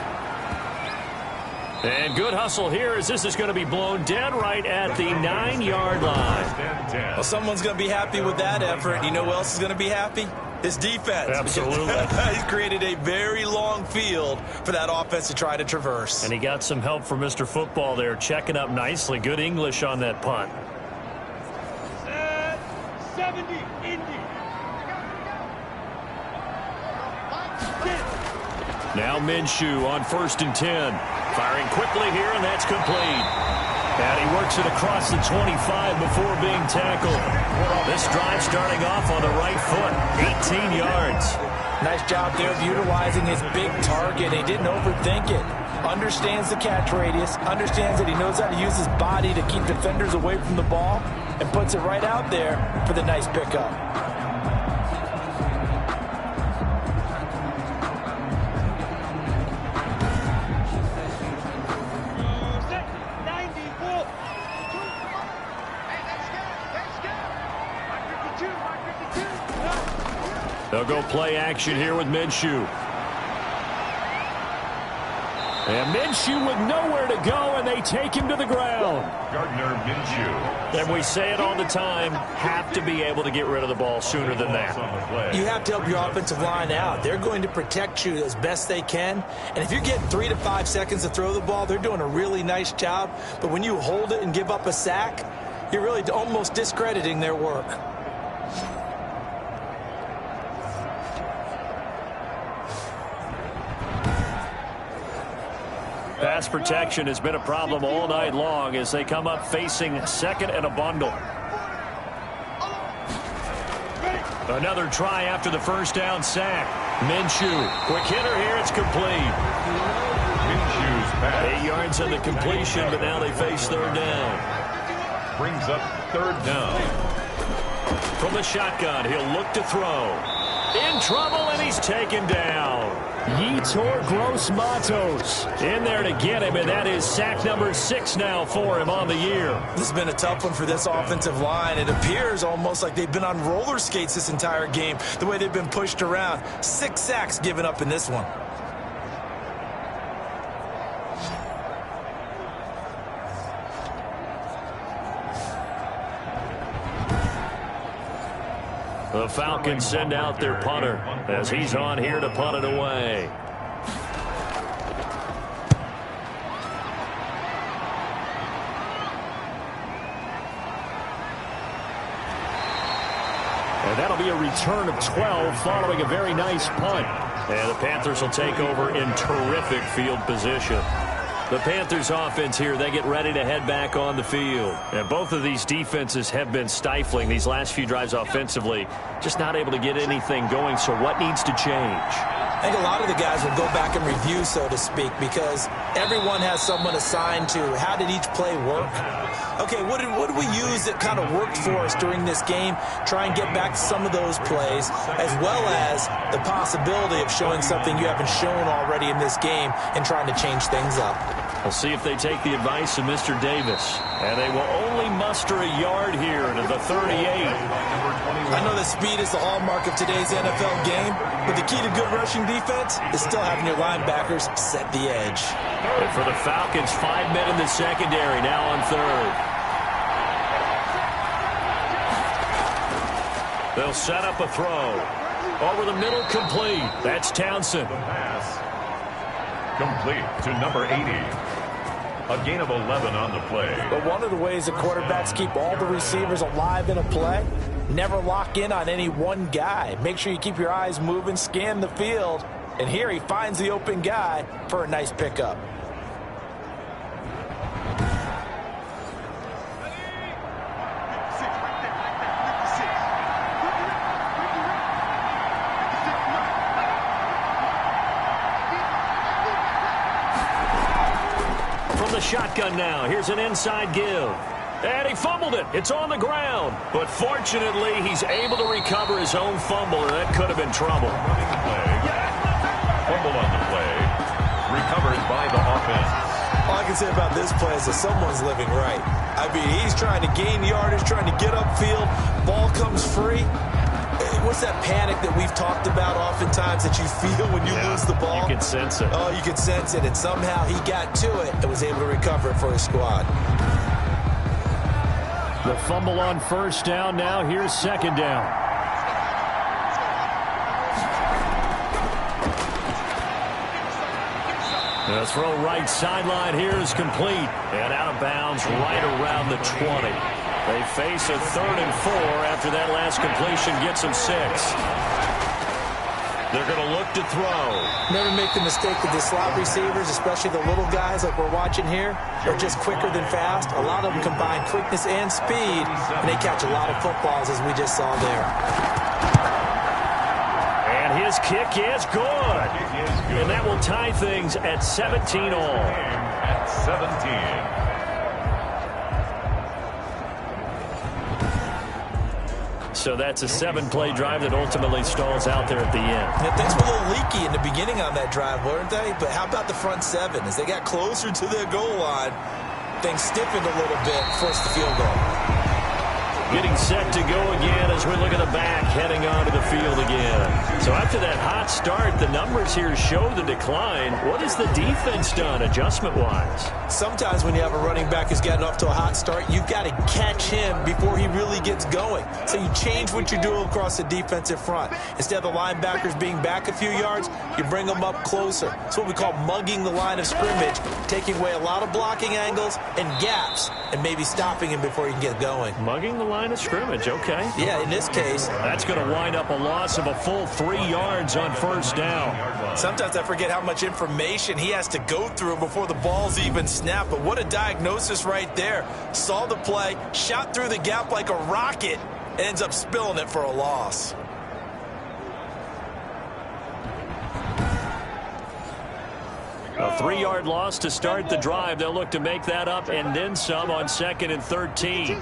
And good hustle here as this is going to be blown dead right at the 9-yard line. Well, someone's going to be happy with that effort. You know who else is going to be happy? His defense. Absolutely. He's created a very long field for that offense to try to traverse. And he got some help from Mr. Football there, checking up nicely. Good English on that punt. 70, Indy. Now Minshew on 1st and 10. Firing quickly here, and that's complete. And he works it across the 25 before being tackled. This drive starting off on the right foot. 18 yards. Nice job there of utilizing his big target. He didn't overthink it. Understands the catch radius. Understands that he knows how to use his body to keep defenders away from the ball. And puts it right out there for the nice pickup. They'll go play action here with Minshew. And Minshew with nowhere to go, and they take him to the ground. Gardner Minshew. And we say it all the time, have to be able to get rid of the ball sooner than that. You have to help your offensive line out. They're going to protect you as best they can. And if you're getting 3 to 5 seconds to throw the ball, they're doing a really nice job. But when you hold it and give up a sack, you're really almost discrediting their work. Pass protection has been a problem all night long as they come up facing second and a bundle. Another try after the first down sack. Minshew, quick hitter here, it's complete. Minshew's pass. 8 yards on the completion, but now they face third down. Brings up third down. From the shotgun, he'll look to throw. In trouble, and he's taken down. Yetur Gross-Matos in there to get him, and that is sack number 6 now for him on the year. This has been a tough one for this offensive line. It appears almost like they've been on roller skates this entire game, the way they've been pushed around. 6 sacks given up in this one. The Falcons send out their punter as he's on here to punt it away. And that'll be a return of 12 following a very nice punt. And the Panthers will take over in terrific field position. The Panthers offense here, they get ready to head back on the field. And both of these defenses have been stifling these last few drives offensively. Just not able to get anything going, so what needs to change? I think a lot of the guys will go back and review, so to speak, because everyone has someone assigned to how did each play work. Okay, what did we use that kind of worked for us during this game? Try and get back to some of those plays, as well as the possibility of showing something you haven't shown already in this game and trying to change things up. We'll see if they take the advice of Mr. Davis. And they will only muster a yard here to the 38. I know that speed is the hallmark of today's NFL game, but the key to good rushing defense is still having your linebackers set the edge. And for the Falcons, 5 men in the secondary, now on third. They'll set up a throw. Over the middle, complete. That's Townsend. Pass. Complete to number 80. A gain of 11 on the play. But one of the ways that quarterbacks keep all the receivers alive in a play, never lock in on any one guy. Make sure you keep your eyes moving, scan the field. And here he finds the open guy for a nice pickup. Shotgun now. Here's an inside give. And he fumbled it. It's on the ground. But fortunately, he's able to recover his own fumble, and that could have been trouble. Fumble on the play. Recovered by the offense. All I can say about this play is that someone's living right. I mean, he's trying to gain yardage, trying to get upfield. Ball comes free. what's that panic that we've talked about oftentimes that you feel when you lose the ball? You can sense it. Oh, you can sense it, and somehow he got to it and was able to recover it for his squad. The fumble on first down. Now here's second down. The throw right sideline here is complete. And out of bounds right around the 20. They face a 3rd and 4 after that last completion gets them 6. They're going to look to throw. Never make the mistake that the slot receivers, especially the little guys like we're watching here, are just quicker than fast. A lot of them combine quickness and speed, and they catch a lot of footballs, as we just saw there. And his kick is good. And that will tie things at 17 all. At 17. So that's a 7-play drive that ultimately stalls out there at the end. Yeah, things were a little leaky in the beginning on that drive, weren't they? But how about the front 7? As they got closer to their goal line, things stiffened a little bit, forced the field goal. Getting set to go again as we look at the back, heading onto the field again. So after that hot start, the numbers here show the decline. What has the defense done adjustment-wise? Sometimes when you have a running back who's gotten off to a hot start, you've got to catch him before he really gets going. So you change what you're doing across the defensive front. Instead of the linebackers being back a few yards, you bring them up closer. It's what we call mugging the line of scrimmage, taking away a lot of blocking angles and gaps, and maybe stopping him before he can get going. Mugging the line of scrimmage, okay. Yeah, in this case. That's going to wind up a loss of a full 3 yards on first down. Sometimes I forget how much information he has to go through before the ball's even snapped. But what a diagnosis right there. Saw the play, shot through the gap like a rocket, and ends up spilling it for a loss. A 3-yard loss to start the drive. They'll look to make that up and then some on 2nd and 13.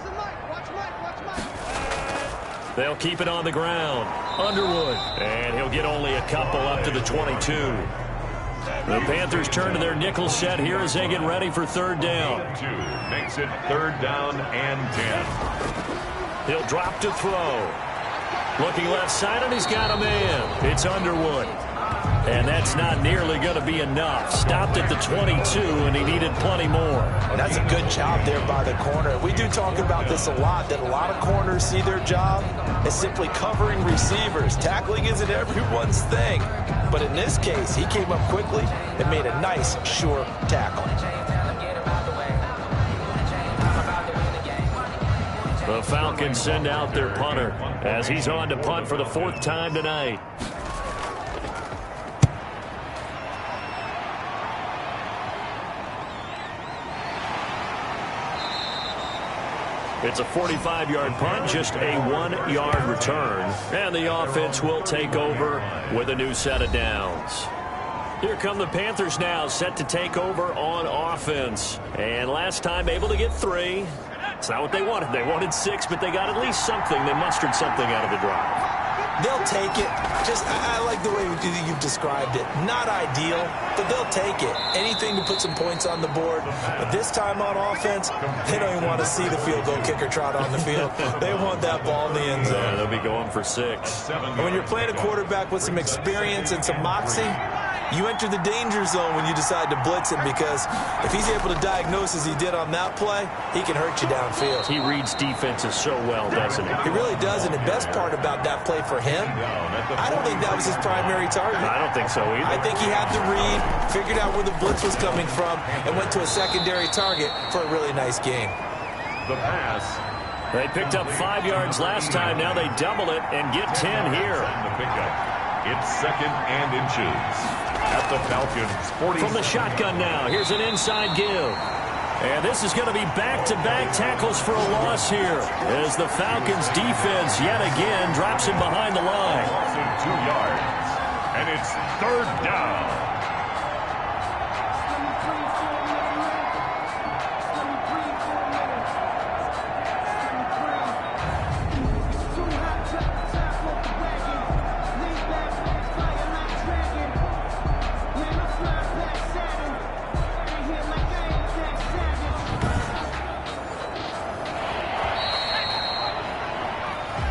They'll keep it on the ground. Underwood. And he'll get only a couple up to the 22. The Panthers turn to their nickel set here as they get ready for 3rd down. Makes it 3rd down and 10. He'll drop to throw. Looking left side, and he's got a man. It's Underwood. And that's not nearly going to be enough. Stopped at the 22, and he needed plenty more. That's a good job there by the corner. We do talk about this a lot, that a lot of corners see their job as simply covering receivers. Tackling isn't everyone's thing. But in this case, he came up quickly and made a nice, sure tackle. The Falcons send out their punter as he's on to punt for the 4th time tonight. It's a 45-yard punt, just a 1-yard return. And the offense will take over with a new set of downs. Here come the Panthers now, set to take over on offense. And last time able to get 3. It's not what they wanted. They wanted 6, but they got at least something. They mustered something out of the drive. They'll take it. I like the way you've described it. Not ideal, but they'll take it. Anything to put some points on the board. But this time on offense, they don't even want to see the field goal kicker trot on the field. They want that ball in the end zone. Yeah, they'll be going for 6. And when you're playing a quarterback with some experience and some moxie, you enter the danger zone when you decide to blitz him, because if he's able to diagnose as he did on that play, he can hurt you downfield. He reads defenses so well, doesn't he? He really does, and the best part about that play for him, I don't think that was his primary target. I don't think so either. I think he had the read, figured out where the blitz was coming from, and went to a secondary target for a really nice game. The pass. They picked up 5 yards last time. Now they double it and get 10 here. The pickup. It's 2nd and inches. At the Falcons 40. From the shotgun now, here's an inside give. And this is going to be back-to-back tackles for a loss here, as the Falcons defense yet again drops him behind the line. Loss of 2 yards. And it's 3rd down.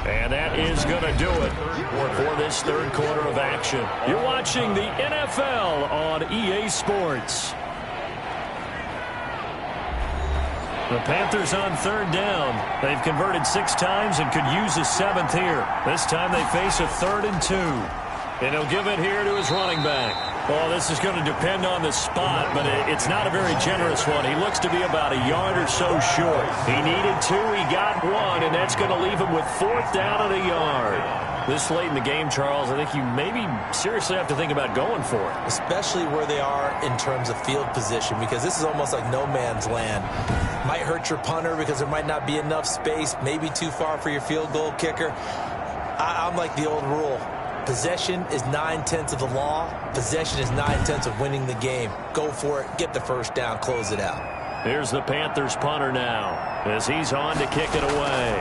And that is going to do it. for this third quarter of action. You're watching the NFL on EA Sports. The Panthers on third down. They've converted 6 times and could use a 7th here. This time they face a 3rd and 2. And he'll give it here to his running back. Well, this is going to depend on the spot, but it's not a very generous one. He looks to be about a yard or so short. He needed 2, he got 1, and that's going to leave him with 4th down and a yard. This late in the game, Charles, I think you maybe seriously have to think about going for it. Especially where they are in terms of field position, because this is almost like no man's land. Might hurt your punter because there might not be enough space, maybe too far for your field goal kicker. I'm like the old rule. Possession is 9/10 of the law. Possession is 9/10 of winning the game. Go for it. Get the first down. Close it out. Here's the Panthers punter now as he's on to kick it away.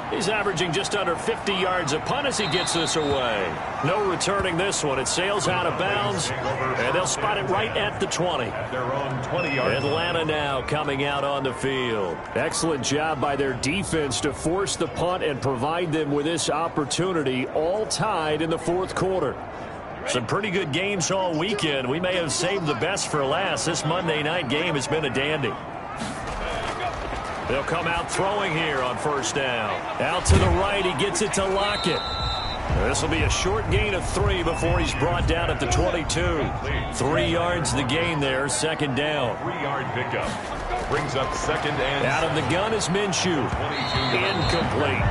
He's averaging just under 50 yards a punt as he gets this away. No returning this one. It sails out of bounds, and they'll spot it right at the 20. At their own 20-yard line. Atlanta now coming out on the field. Excellent job by their defense to force the punt and provide them with this opportunity, all tied in the fourth quarter. Some pretty good games all weekend. We may have saved the best for last. This Monday night game has been a dandy. They'll come out throwing here on first down. Out to the right, he gets it to Lockett. This will be a short gain of 3 before he's brought down at the 22. 3 yards the gain there, second down. 3-yard pickup. Brings up second and... Out of the gun is Minshew. Incomplete.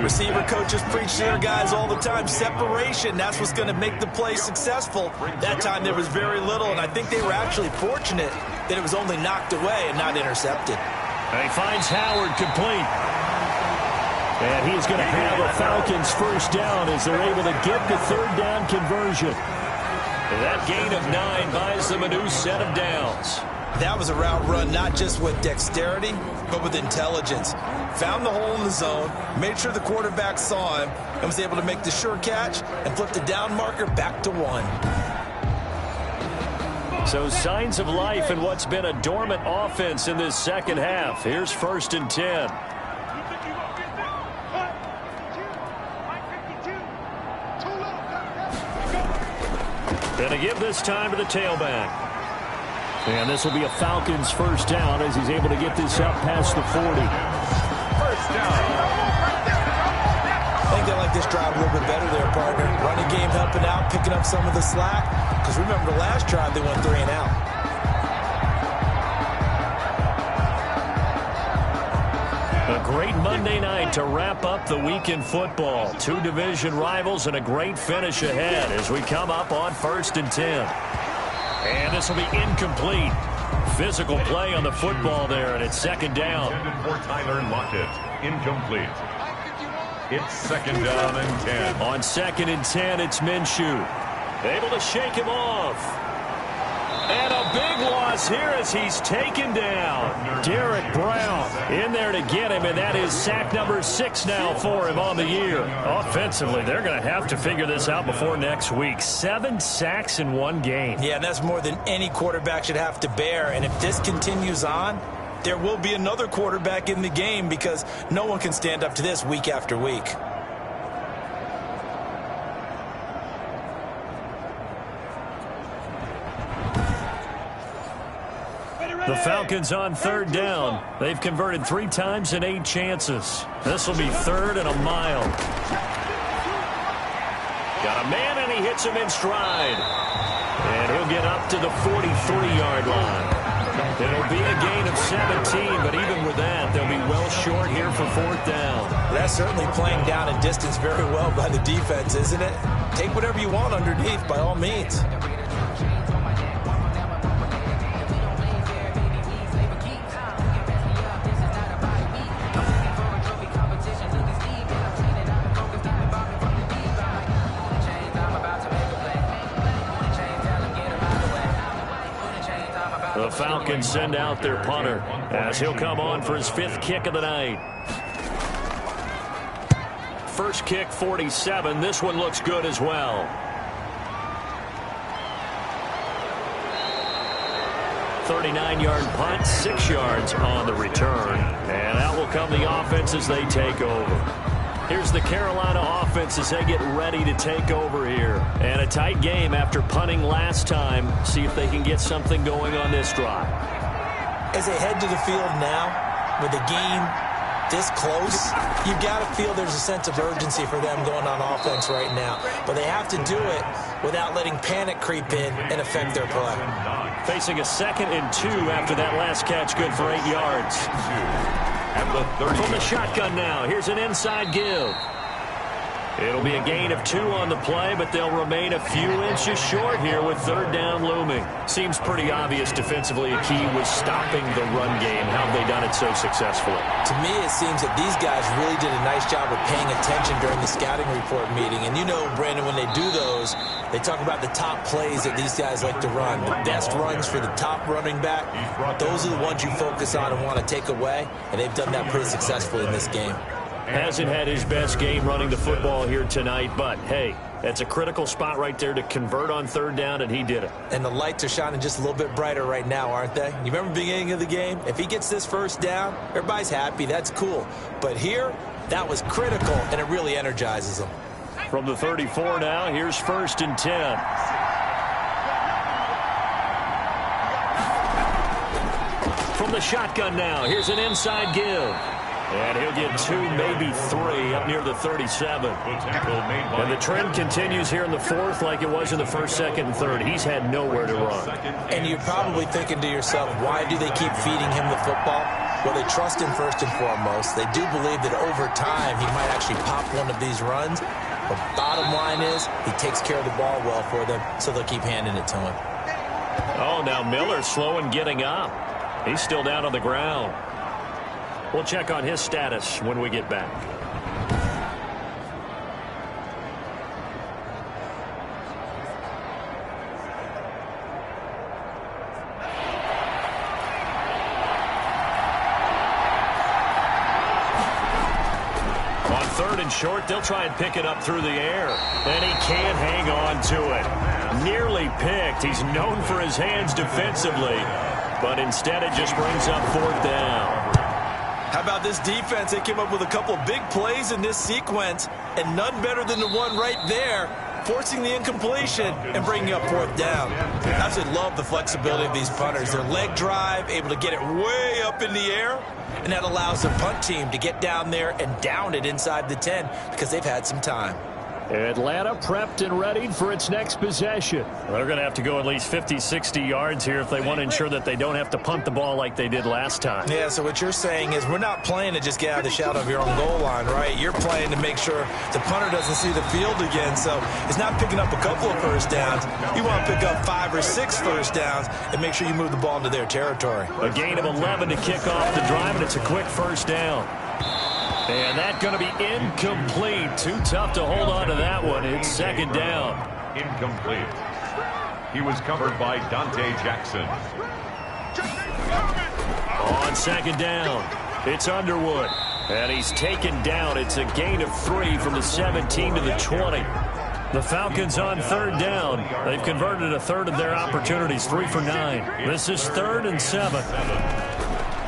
Receiver coaches preach to their guys all the time. Separation, that's what's going to make the play successful. That time there was very little, and I think they were actually fortunate that it was only knocked away and not intercepted. And he finds Howard complete. And he's going to have a Falcons first down as they're able to get the third down conversion. And that gain of 9 buys them a new set of downs. That was a route run not just with dexterity, but with intelligence. Found the hole in the zone, made sure the quarterback saw him, and was able to make the sure catch and flip the down marker back to 1. So signs of life in what's been a dormant offense in this second half. Here's first and 10. Going to give this time to the tailback. And this will be a Falcons first down as he's able to get this up past the 40. First down. I think they like this drive a little bit better there, partner. Running game helping out, picking up some of the slack. Because remember, the last drive they went 3 and out. A great Monday night to wrap up the week in football. 2 division rivals and a great finish ahead as we come up on first and 10. And this will be incomplete. Physical play on the football there, and it's second down. Intended for Tyler Lockett. Incomplete. It's second down and 10. On second and 10, it's Minshew. Able to shake him off. And a big loss here as he's taken down. Derek Brown in there to get him, and that is sack number 6 now for him on the year. Offensively, they're going to have to figure this out before next week. 7 sacks in 1 game. Yeah, and that's more than any quarterback should have to bear. And if this continues on, there will be another quarterback in the game because no one can stand up to this week after week. The Falcons on third down. They've converted 3 times in 8 chances. This will be 3rd and a mile. Got a man, and he hits him in stride. And he'll get up to the 43-yard line. It'll be a gain of 17, but even with that, they'll be well short here for 4th down. That's certainly playing down in distance very well by the defense, isn't it? Take whatever you want underneath, by all means. The Falcons send out their punter as he'll come on for his 5th kick of the night. First kick, 47. This one looks good as well. .39-yard punt, 6 yards on the return. And out will come the offense as they take over. Here's the Carolina offense as they get ready to take over here. And a tight game after punting last time. See if they can get something going on this drive. As they head to the field now, with the game this close, you've got to feel there's a sense of urgency for them going on offense right now. But they have to do it without letting panic creep in and affect their play. Facing a 2nd and 2 after that last catch, good for 8 yards. From the shotgun now, here's an inside give. It'll be a gain of 2 on the play, but they'll remain a few inches short here with 3rd down looming. Seems pretty obvious defensively a key was stopping the run game. How have they done it so successfully? To me, it seems that these guys really did a nice job of paying attention during the scouting report meeting. And you know, Brandon, when they do those, they talk about the top plays that these guys like to run. The best runs for the top running back, those are the ones you focus on and want to take away. And they've done that pretty successfully in this game. Hasn't had his best game running the football here tonight, but, hey, that's a critical spot right there to convert on 3rd down, and he did it. And the lights are shining just a little bit brighter right now, aren't they? You remember the beginning of the game? If he gets this 1st down, everybody's happy. That's cool. But here, that was critical, and it really energizes them. From the 34 now, here's 1st and 10. From the shotgun now, here's an inside give. And he'll get 2, maybe 3, up near the 37. And the trend continues here in the 4th like it was in the 1st, 2nd, and 3rd. He's had nowhere to run. And you're probably thinking to yourself, why do they keep feeding him the football? Well, they trust him first and foremost. They do believe that over time he might actually pop one of these runs. But bottom line is he takes care of the ball well for them, so they'll keep handing it to him. Oh, now Miller's slow in getting up. He's still down on the ground. We'll check on his status when we get back. On 3rd and short, they'll try and pick it up through the air. And he can't hang on to it. Nearly picked. He's known for his hands defensively. But instead it just brings up 4th down. How about this defense? They came up with a couple of big plays in this sequence, and none better than the one right there, forcing the incompletion and bringing up 4th down. I absolutely love the flexibility of these punters. Their leg drive, able to get it way up in the air, and that allows the punt team to get down there and down it inside the 10 because they've had some time. Atlanta prepped and readied for its next possession. They're going to have to go at least 50, 60 yards here if they want to ensure that they don't have to punt the ball like they did last time. Yeah, so what you're saying is we're not playing to just get out of the shadow of your own goal line, right? You're playing to make sure the punter doesn't see the field again. So it's not picking up a couple of 1st downs. You want to pick up 5 or 6 1st downs and make sure you move the ball into their territory. A gain of 11 to kick off the drive, and it's a quick 1st down. And that's going to be incomplete. Too tough to hold on to that one. It's 2nd down. Incomplete. He was covered by Dante Jackson. On 2nd down, it's Underwood. And he's taken down. It's a gain of 3 from the 17 to the 20. The Falcons on 3rd down. They've converted a 1/3 of their opportunities, 3 for 9. This is 3rd and 7.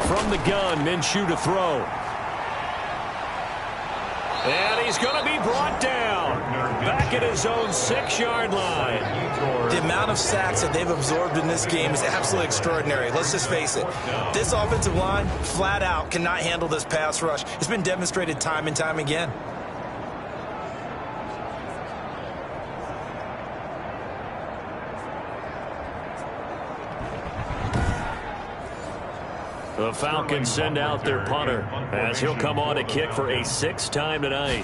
From the gun, Minshew to throw. And he's going to be brought down back at his own 6-yard line. The amount of sacks that they've absorbed in this game is absolutely extraordinary. Let's just face it. This offensive line, flat out, cannot handle this pass rush. It's been demonstrated time and time again. The Falcons send out their punter as he'll come on to kick for a 6th time tonight.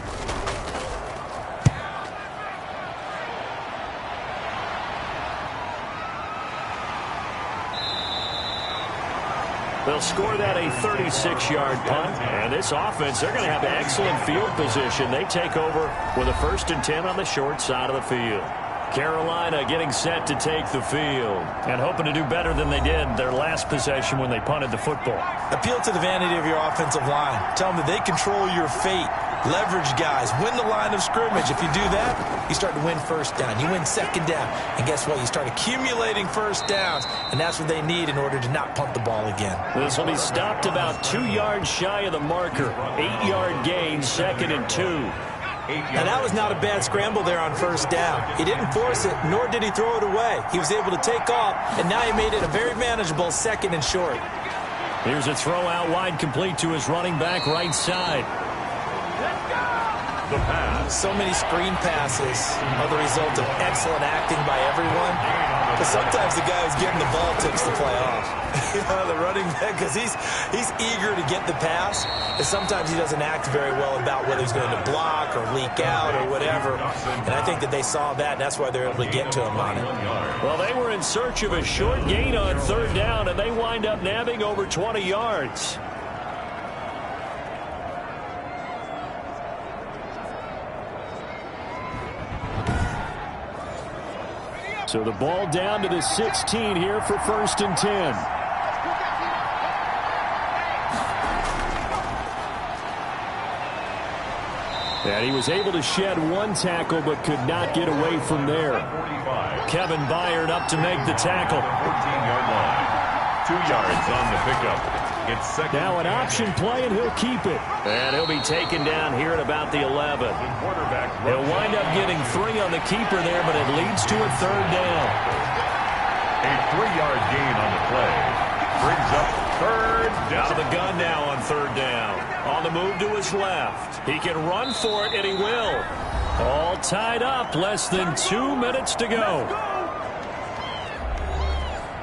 They'll score that a 36-yard punt. And this offense, they're going to have excellent field position. They take over with a 1st and 10 on the short side of the field. Carolina getting set to take the field and hoping to do better than they did their last possession when they punted the football. Appeal to the vanity of your offensive line. Tell them that they control your fate. Leverage guys. Win the line of scrimmage. If you do that, you start to win first down. You win second down. And guess what? You start accumulating first downs. And that's what they need in order to not punt the ball again. This will be stopped about 2 yards shy of the marker. 8-yard gain, 2nd and 2. Now, that was not a bad scramble there on first down. He didn't force it, nor did he throw it away. He was able to take off, and now he made it a very manageable 2nd and short. Here's a throw out wide, complete to his running back right side. The pass. So many screen passes are the result of excellent acting by everyone. But sometimes the guy who's getting the ball tips the play off. The running back, because he's eager to get the pass. And sometimes he doesn't act very well about whether he's going to block or leak out or whatever. And I think that they saw that, and that's why they're able to get to him on it. Well, they were in search of a short gain on 3rd down, and they wind up nabbing over 20 yards. So the ball down to the 16 here for 1st and 10. And he was able to shed 1 tackle but could not get away from there. Kevin Byard up to make the tackle. 14-yard line. 2 yards on the pickup. It's second. Now an option play, and he'll keep it. And he'll be taken down here at about the 11. He'll wind up getting 3 on the keeper there, but it leads to a 3rd down. A 3-yard gain on the play. Brings up 3rd down. Out of the gun now on 3rd down. On the move to his left. He can run for it, and he will. All tied up. Less than 2 minutes to go.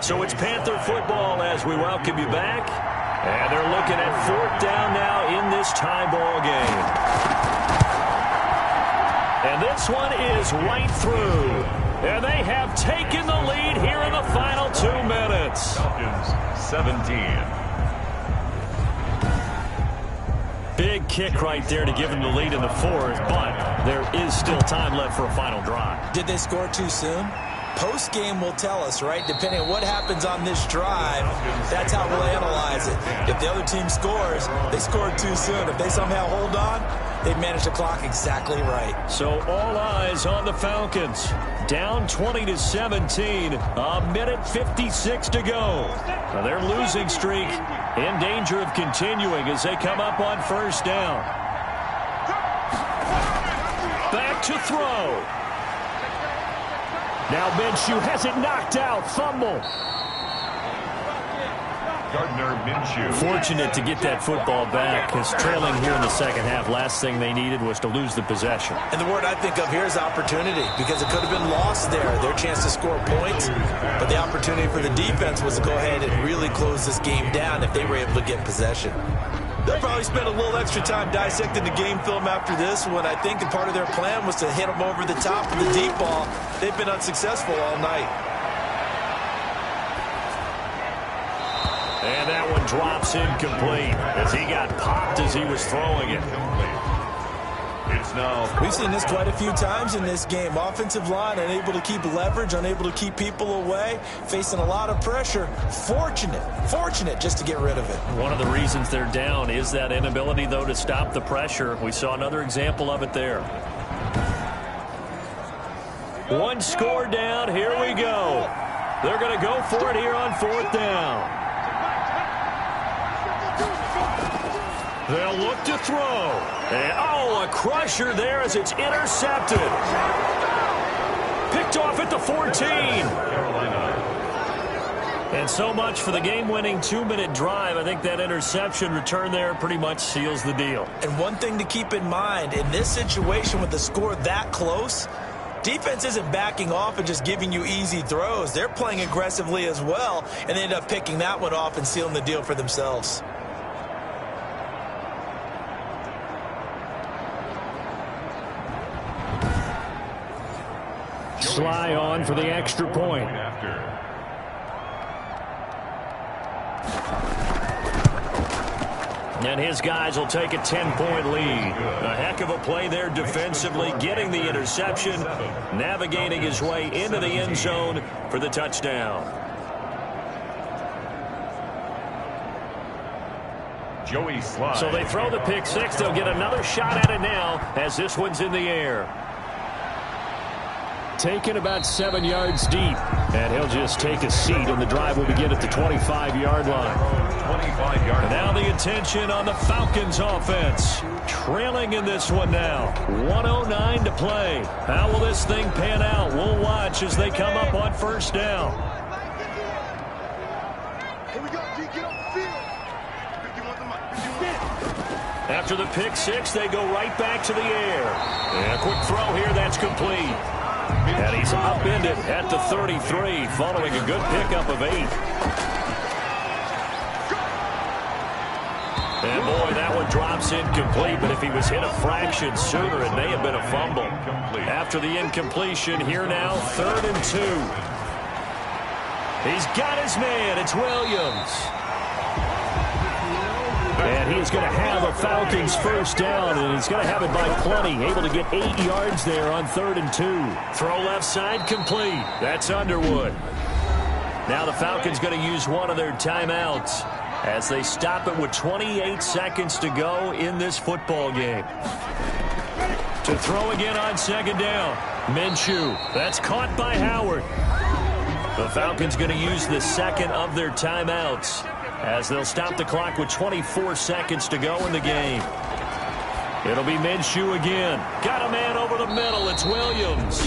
So it's Panther football as we welcome you back. And they're looking at 4th down now in this tie ball game. And this one is right through. And they have taken the lead here in the final 2 minutes. Falcons 17. Big kick right there to give them the lead in the 4th, but there is still time left for a final drive. Did they score too soon? Post-game will tell us, right? Depending on what happens on this drive, that's how we'll analyze it. If the other team scores, they scored too soon. If they somehow hold on, they've managed the clock exactly right. So all eyes on the Falcons. Down 20-17, a minute 56 to go. Now their losing streak in danger of continuing as they come up on 1st down. Back to throw. Now Minshew has it knocked out. Fumble. Gardner Minshew. Fortunate to get that football back, because trailing here in the 2nd half, last thing they needed was to lose the possession. And the word I think of here is opportunity, because it could have been lost there, their chance to score points. But the opportunity for the defense was to go ahead and really close this game down if they were able to get possession. They'll probably spend a little extra time dissecting the game film after this one. I think a part of their plan was to hit them over the top of the deep ball. They've been unsuccessful all night. And that one drops incomplete as he got popped as he was throwing it. It's now. We've seen this quite a few times in this game. Offensive line unable to keep leverage, unable to keep people away, facing a lot of pressure. Fortunate just to get rid of it. One of the reasons they're down is that inability, though, to stop the pressure. We saw another example of it there. 1 score down. Here we go. They're going to go for it here on 4th down. They'll look to throw. And, a crusher there as it's intercepted. Picked off at the 14. And so much for the game-winning 2-minute drive. I think that interception return there pretty much seals the deal. And one thing to keep in mind, in this situation with the score that close, defense isn't backing off and just giving you easy throws. They're playing aggressively as well, and they end up picking that one off and sealing the deal for themselves. Sly on for the extra point. And his guys will take a 10-point lead. A heck of a play there defensively, getting the interception, navigating his way into the end zone for the touchdown. Joey Slye. So they throw the pick six. They'll get another shot at it now as this one's in the air. Taken about 7 yards deep. And he'll just take a seat, and the drive will begin at the 25-yard line. 25-yard. Now the attention on the Falcons offense. Trailing in this one now. 1:09 to play. How will this thing pan out? We'll watch as they come up on first down. Here we go, D. Get on the field. After the pick six, they go right back to the air. And a quick throw here that's complete. And he's upended at the 33 following a good pickup of 8. And boy, that one drops incomplete, but if he was hit a fraction sooner, it may have been a fumble. After the incompletion, here now, 3rd and 2. He's got his man. It's Williams. And he's going to have a Falcons first down, and he's going to have it by plenty. Able to get 8 yards there on 3rd and 2. Throw left side complete. That's Underwood. Now the Falcons going to use one of their timeouts as they stop it with 28 seconds to go in this football game. To throw again on 2nd down. Minshew. That's caught by Howard. The Falcons going to use the second of their timeouts as they'll stop the clock with 24 seconds to go in the game. It'll be Minshew again. Got a man over the middle. It's Williams.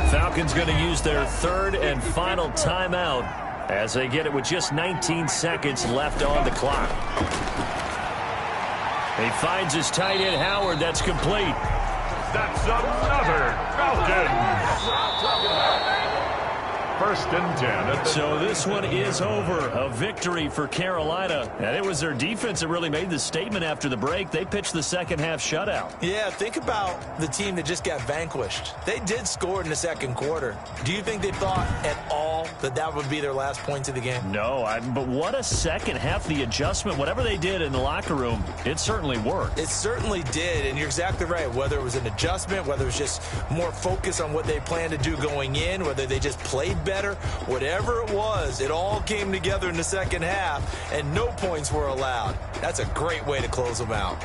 Falcons going to use their 3rd and final timeout as they get it with just 19 seconds left on the clock. He finds his tight end Howard. That's complete. That's another Falcons. 1st and 10. So this one is over. A victory for Carolina. And it was their defense that really made the statement after the break. They pitched the second half shutout. Yeah, think about the team that just got vanquished. They did score in the 2nd quarter. Do you think they thought at all that that would be their last points of the game? No, but what a second half. The adjustment, whatever they did in the locker room, it certainly worked. It certainly did, and you're exactly right. Whether it was an adjustment, whether it was just more focus on what they planned to do going in, whether they just played better, whatever it was, it all came together in the 2nd half, and no points were allowed. That's a great way to close them out.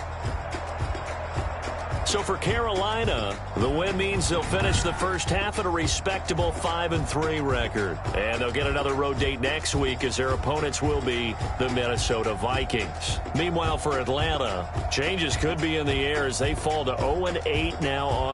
So for Carolina, the win means they'll finish the first half at a respectable 5-3 record. And they'll get another road date next week as their opponents will be the Minnesota Vikings. Meanwhile, for Atlanta, changes could be in the air as they fall to 0-8 now on